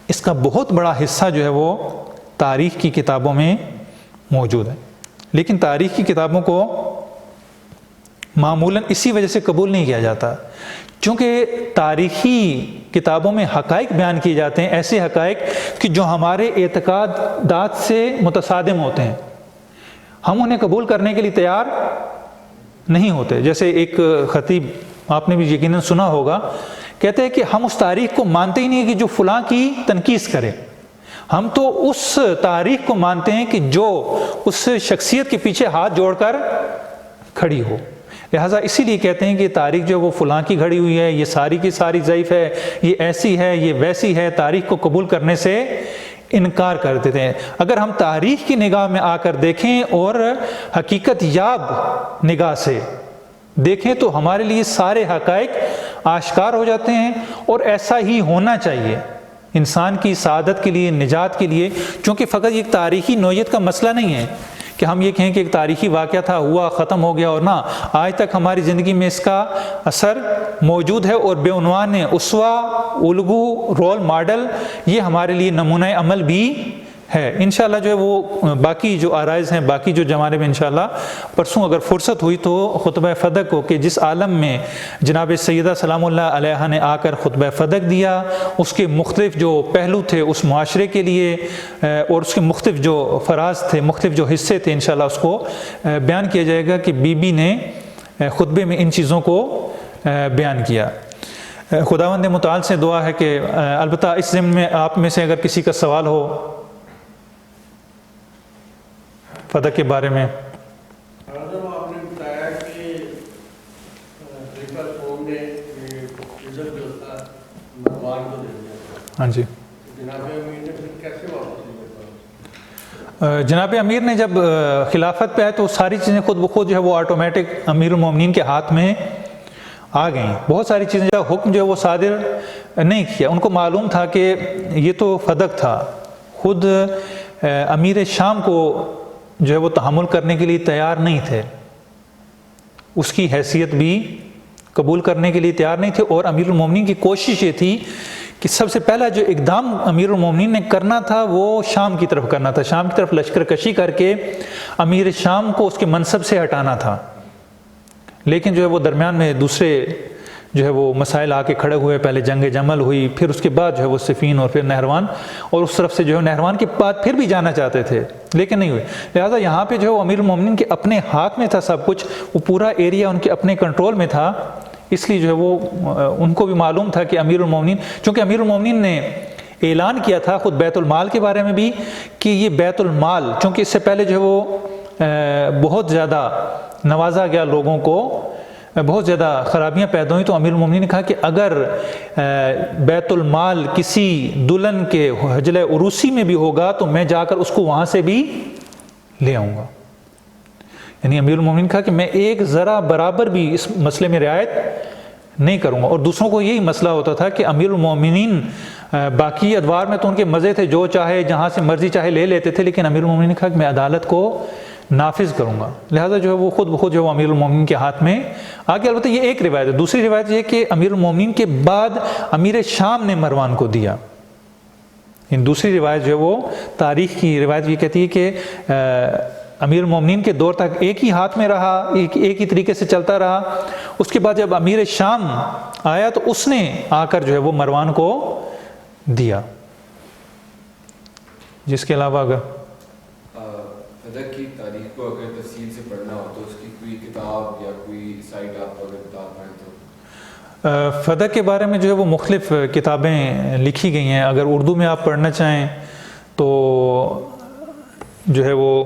اس کا بہت بڑا حصہ جو ہے وہ تاریخ کی کتابوں میں موجود ہے، لیکن تاریخ کی کتابوں کو معمولاً اسی وجہ سے قبول نہیں کیا جاتا چونکہ تاریخی کتابوں میں حقائق بیان کیے جاتے ہیں، ایسے حقائق کہ جو ہمارے اعتقادات سے متصادم ہوتے ہیں، ہم انہیں قبول کرنے کے لیے تیار نہیں ہوتے۔ جیسے ایک خطیب آپ نے بھی یقیناً سنا ہوگا، کہتے ہیں کہ ہم اس تاریخ کو مانتے ہی نہیں کہ جو فلاں کی تنقید کرے، ہم تو اس تاریخ کو مانتے ہیں کہ جو اس شخصیت کے پیچھے ہاتھ جوڑ کر کھڑی ہو۔ لہٰذا اسی لیے کہتے ہیں کہ تاریخ جو وہ فلاں کی گھڑی ہوئی ہے، یہ ساری کی ساری ضعیف ہے، یہ ایسی ہے، یہ ویسی ہے، تاریخ کو قبول کرنے سے انکار کر دیتے ہیں۔ اگر ہم تاریخ کی نگاہ میں آ کر دیکھیں اور حقیقت یاب نگاہ سے دیکھیں تو ہمارے لیے سارے حقائق آشکار ہو جاتے ہیں، اور ایسا ہی ہونا چاہیے انسان کی سعادت کے لیے، نجات کے لیے۔ چونکہ فقط ایک تاریخی نوعیت کا مسئلہ نہیں ہے کہ ہم یہ کہیں کہ ایک تاریخی واقعہ تھا، ہوا، ختم ہو گیا، اور نہ، آج تک ہماری زندگی میں اس کا اثر موجود ہے، اور بے عنوان اسوہ، الگو، رول ماڈل یہ ہمارے لیے نمونہ عمل بھی ہے انشاءاللہ جو ہے وہ باقی جو آرائز ہیں باقی جو جوانب انشاءاللہ پرسوں اگر فرصت ہوئی تو خطبہ فدق کو کہ جس عالم میں جناب سیدہ سلام اللہ علیہا نے آ کر خطبہ فدق دیا اس کے مختلف جو پہلو تھے اس معاشرے کے لیے اور اس کے مختلف جو فراز تھے مختلف جو حصے تھے انشاءاللہ اس کو بیان کیا جائے گا کہ بی بی نے خطبے میں ان چیزوں کو بیان کیا۔ خداوند متعال سے دعا ہے کہ البتہ اس ضمن میں آپ میں سے اگر کسی کا سوال ہو فدق کے بارے میں۔ آپ نے بتایا کہ خلیفہ قوم نے عزت جو تھا مروان کو دے دیا، ہاں جی، جناب امیر نے پھر کیسے واپس لیا؟ جناب امیر نے جب خلافت پہ آئے تو ساری چیزیں خود بخود جو ہے وہ آٹومیٹک امیر المومنین کے ہاتھ میں آ گئیں۔ بہت ساری چیزیں جو حکم جو ہے وہ صادر نہیں کیا، ان کو معلوم تھا کہ یہ تو فدق تھا، خود امیر شام کو جو ہے وہ تحمل کرنے کے لیے تیار نہیں تھے، اس کی حیثیت بھی قبول کرنے کے لیے تیار نہیں تھے، اور امیر المومنین کی کوشش یہ تھی کہ سب سے پہلا جو اقدام امیر المومنین نے کرنا تھا وہ شام کی طرف کرنا تھا، شام کی طرف لشکر کشی کر کے امیر شام کو اس کے منصب سے ہٹانا تھا۔ لیکن جو ہے وہ درمیان میں دوسرے جو ہے وہ مسائل آ کے کھڑے ہوئے، پہلے جنگ جمل ہوئی، پھر اس کے بعد جو ہے وہ صفین اور پھر نہروان، اور اس طرف سے جو ہے نہروان کے بعد پھر بھی جانا چاہتے تھے لیکن نہیں ہوئے۔ لہٰذا یہاں پہ جو ہے وہ امیر المومنین کے اپنے ہاتھ میں تھا سب کچھ، وہ پورا ایریا ان کے اپنے کنٹرول میں تھا، اس لیے جو ہے وہ ان کو بھی معلوم تھا کہ امیر المومنین، چونکہ امیر المومنین نے اعلان کیا تھا خود بیت المال کے بارے میں بھی کہ یہ بیت المال، چونکہ اس سے پہلے جو ہے وہ بہت زیادہ نوازا گیا لوگوں کو، بہت زیادہ خرابیاں پیدا ہوئیں، تو امیر المومنین نے کہا کہ اگر بیت المال کسی دلہن کے حجلہ عروسی میں بھی ہوگا تو میں جا کر اس کو وہاں سے بھی لے آؤں گا۔ یعنی امیر المومنین نے کہا کہ میں ایک ذرا برابر بھی اس مسئلے میں رعایت نہیں کروں گا، اور دوسروں کو یہی مسئلہ ہوتا تھا کہ امیر المومنین باقی ادوار میں تو ان کے مزے تھے، جو چاہے جہاں سے مرضی چاہے لے لیتے تھے، لیکن امیر المومنین نے کہا کہ میں عدالت کو نافذ کروں گا، لہذا جو ہے وہ خود بخود جو ہے امیر المومنین کے ہاتھ میں آگے۔ البتہ یہ ایک روایت ہے، دوسری روایت یہ کہ امیر المومنین کے بعد امیر شام نے مروان کو دیا۔ دوسری روایت جو ہے وہ تاریخ کی روایت یہ کہتی ہے کہ امیر المومنین کے دور تک ایک ہی ہاتھ میں رہا، ایک ہی طریقے سے چلتا رہا، اس کے بعد جب امیر شام آیا تو اس نے آ کر جو ہے وہ مروان کو دیا۔ جس کے علاوہ اگر فدق کی تاریخ کو اگر تفصیل سے پڑھنا ہو تو اس کی کوئی کتاب یا کوئی سائٹ آپ اگر بتا پائیں تو؟ فدق کے بارے میں جو ہے وہ مختلف کتابیں لکھی گئی ہیں، اگر اردو میں آپ پڑھنا چاہیں تو جو ہے وہ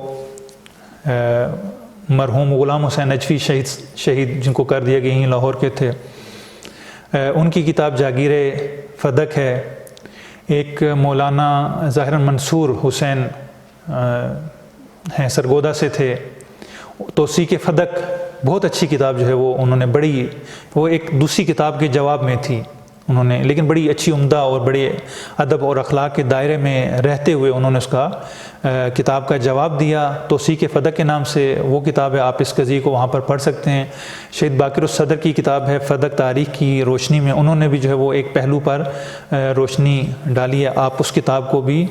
مرحوم غلام حسین نجفی شہید جن کو کر دیا گئی ہیں، لاہور کے تھے، ان کی کتاب جاگیر فدق ہے۔ ایک مولانا ظاہر منصور حسین ہیں، سرگودا سے تھے، توثیق فدق بہت اچھی کتاب جو ہے وہ انہوں نے بڑی، وہ ایک دوسری کتاب کے جواب میں تھی انہوں نے، لیکن بڑی اچھی عمدہ اور بڑے ادب اور اخلاق کے دائرے میں رہتے ہوئے انہوں نے اس کا کتاب کا جواب دیا۔ توثیق فدق کے نام سے وہ کتاب ہے، آپ اس قضیے کو وہاں پر پڑھ سکتے ہیں۔ شہید باقر الصدر کی کتاب ہے فدق تاریخ کی روشنی میں، انہوں نے بھی جو ہے وہ ایک پہلو پر روشنی ڈالی ہے، آپ اس کتاب کو بھی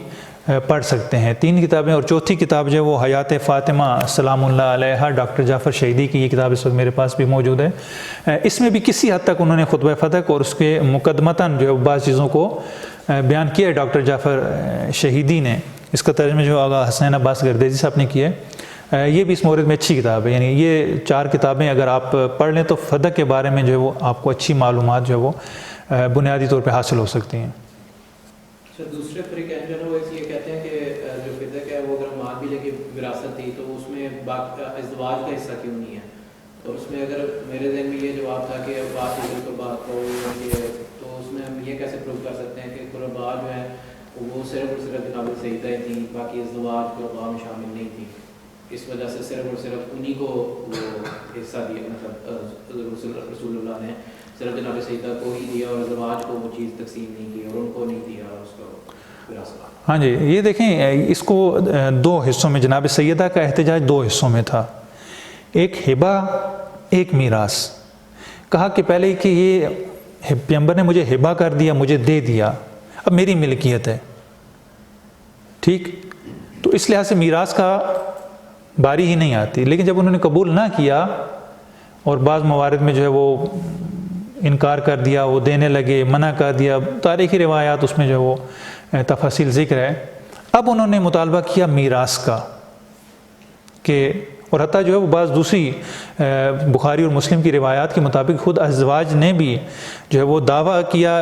پڑھ سکتے ہیں۔ 3 کتابیں، اور چوتھی کتاب جو ہے وہ حیات فاطمہ سلام اللہ علیہا ڈاکٹر جعفر شہیدی کی، یہ کتاب اس وقت میرے پاس بھی موجود ہے۔ اس میں بھی کسی حد تک انہوں نے خطبہ فدق اور اس کے مقدمتاً جو ہے بعض چیزوں کو بیان کیا ہے ڈاکٹر جعفر شہیدی نے۔ اس کا ترجمہ جو آغا حسین عباس گردیزی صاحب نے کیا ہے، یہ بھی اس مورد میں اچھی کتاب ہے۔ یعنی یہ 4 کتابیں اگر آپ پڑھ لیں تو فدق کے بارے میں جو ہے وہ آپ کو اچھی معلومات جو ہے وہ بنیادی طور پہ حاصل ہو سکتی ہیں۔ دوسرے فریقین جو ہے وہ یہ کہتے ہیں کہ جو فدق ہے وہ اگر مال بھی لے کے وراثت تھی تو اس میں ازدواج کا حصہ کیوں نہیں ہے؟ تو اس میں اگر میرے ذہن میں یہ جواب تھا کہ بات بالکل بات کو تو اس میں ہم یہ کیسے پروو کر سکتے ہیں کہ قربا جو ہے وہ صرف اور صرف جناب سیدہ تھیں، باقی ازدواج قربا میں شامل نہیں تھی، اس وجہ سے صرف اور صرف انہی کو وہ حصہ دیا، مطلب رسول اللہ نے صرف جناب سیدہ کو ہی دیا اور ازدواج کو وہ چیز تقسیم نہیں کی اور ان کو نہیں دیا اس کو وراثت۔ ہاں جی، یہ دیکھیں اس کو 2 حصوں میں، جناب سیدہ کا احتجاج 2 حصوں میں تھا، ایک ہبہ ایک میراث۔ کہا کہ پہلے کہ یہ پیغمبر نے مجھے ہبہ کر دیا، مجھے دے دیا، اب میری ملکیت ہے، ٹھیک، تو اس لحاظ سے میراث کا باری ہی نہیں آتی. لیکن جب انہوں نے قبول نہ کیا اور بعض موارد میں جو ہے وہ انکار کر دیا, وہ دینے لگے, منع کر دیا, تاریخی روایات اس میں جو ہے وہ تفاصیل ذکر ہے. اب انہوں نے مطالبہ کیا میراث کا کہ, اور حتیٰ جو ہے وہ بعض دوسری بخاری اور مسلم کی روایات کے مطابق خود ازواج نے بھی جو ہے وہ دعویٰ کیا,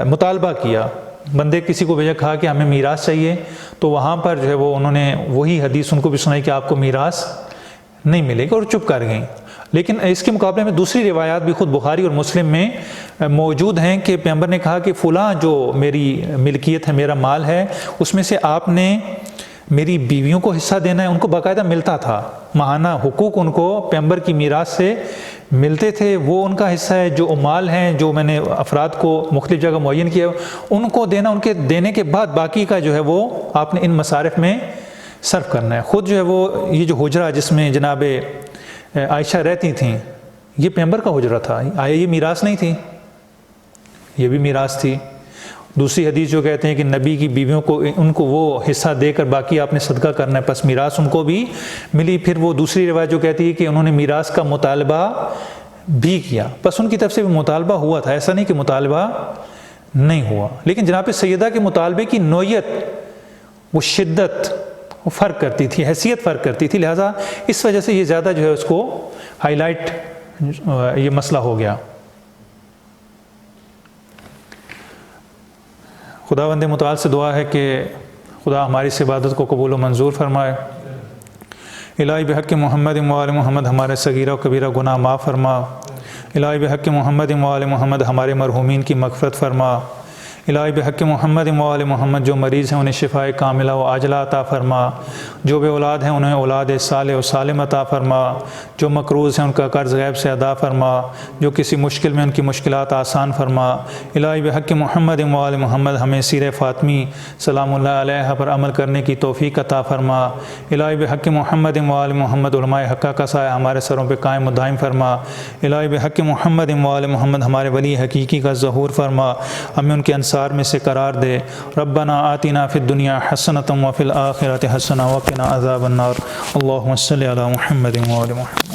مطالبہ کیا, بندے کسی کو بھیجا, کہا کہ ہمیں میراث چاہیے. تو وہاں پر جو ہے وہ انہوں نے وہی حدیث ان کو بھی سنائی کہ آپ کو میراث نہیں ملے گا, اور چپ کر گئیں. لیکن اس کے مقابلے میں دوسری روایات بھی خود بخاری اور مسلم میں موجود ہیں کہ پیغمبر نے کہا کہ فلاں جو میری ملکیت ہے, میرا مال ہے, اس میں سے آپ نے میری بیویوں کو حصہ دینا ہے. ان کو باقاعدہ ملتا تھا, ماہانہ حقوق ان کو پیغمبر کی میراث سے ملتے تھے. وہ ان کا حصہ ہے. جو مال ہیں جو میں نے افراد کو مختلف جگہ معین کیا, ان کو دینا, ان کے دینے کے بعد باقی کا جو ہے وہ آپ نے ان مصارف میں صرف کرنا ہے. خود جو ہے وہ یہ جو حجرہ جس میں جناب عائشہ رہتی تھیں, یہ پیغمبر کا حجرہ تھا. آیا یہ میراث نہیں تھی؟ یہ بھی میراث تھی. دوسری حدیث جو کہتے ہیں کہ نبی کی بیویوں کو, ان کو وہ حصہ دے کر باقی آپ نے صدقہ کرنا ہے, پس میراث ان کو بھی ملی. پھر وہ دوسری روایت جو کہتی ہے کہ انہوں نے میراث کا مطالبہ بھی کیا, پس ان کی طرف سے بھی مطالبہ ہوا تھا, ایسا نہیں کہ مطالبہ نہیں ہوا. لیکن جناب سیدہ کے مطالبے کی نوعیت, وہ شدت, وہ فرق کرتی تھی, حیثیت فرق کرتی تھی. لہٰذا اس وجہ سے یہ زیادہ جو ہے اس کو ہائی لائٹ یہ مسئلہ ہو گیا. خداوند متعال سے دعا ہے کہ خدا ہماری اس عبادت کو قبول و منظور فرمائے. الہی بحق محمد و آل محمد ہمارے صغیرہ و کبیرہ گناہ معاف فرما. الہی بحق محمد و آل محمد ہمارے مرحومین کی مغفرت فرما. الہی بحق محمد و آل محمد جو مریض ہیں انہیں شفائے کاملہ و عاجلہ عطا فرما. جو بے اولاد ہیں انہیں اولاد صالح و سالم عطا فرما. جو مقروض ہیں ان کا قرض غیب سے ادا فرما. جو کسی مشکل میں ان کی مشکلات آسان فرما. الہی بحق محمد و آل محمد ہمیں سیرہ فاطمی سلام اللہ علیہ پر عمل کرنے کی توفیق عطا فرما. الہی بحق محمد و آل محمد علماء حقہ کا سایہ ہمارے سروں پہ قائم و دائم فرما. الہی بحق محمد و آل محمد ہمارے ولی حقیقی کا ظہور فرما. ہمیں ان کے انصار میں سے قرار دے. ربنا آتنا فی الدنیا حسنۃ وفی الآخرۃ حسنۃ وقنا عذاب النار. اللہم صلی علی محمد و آل محمد.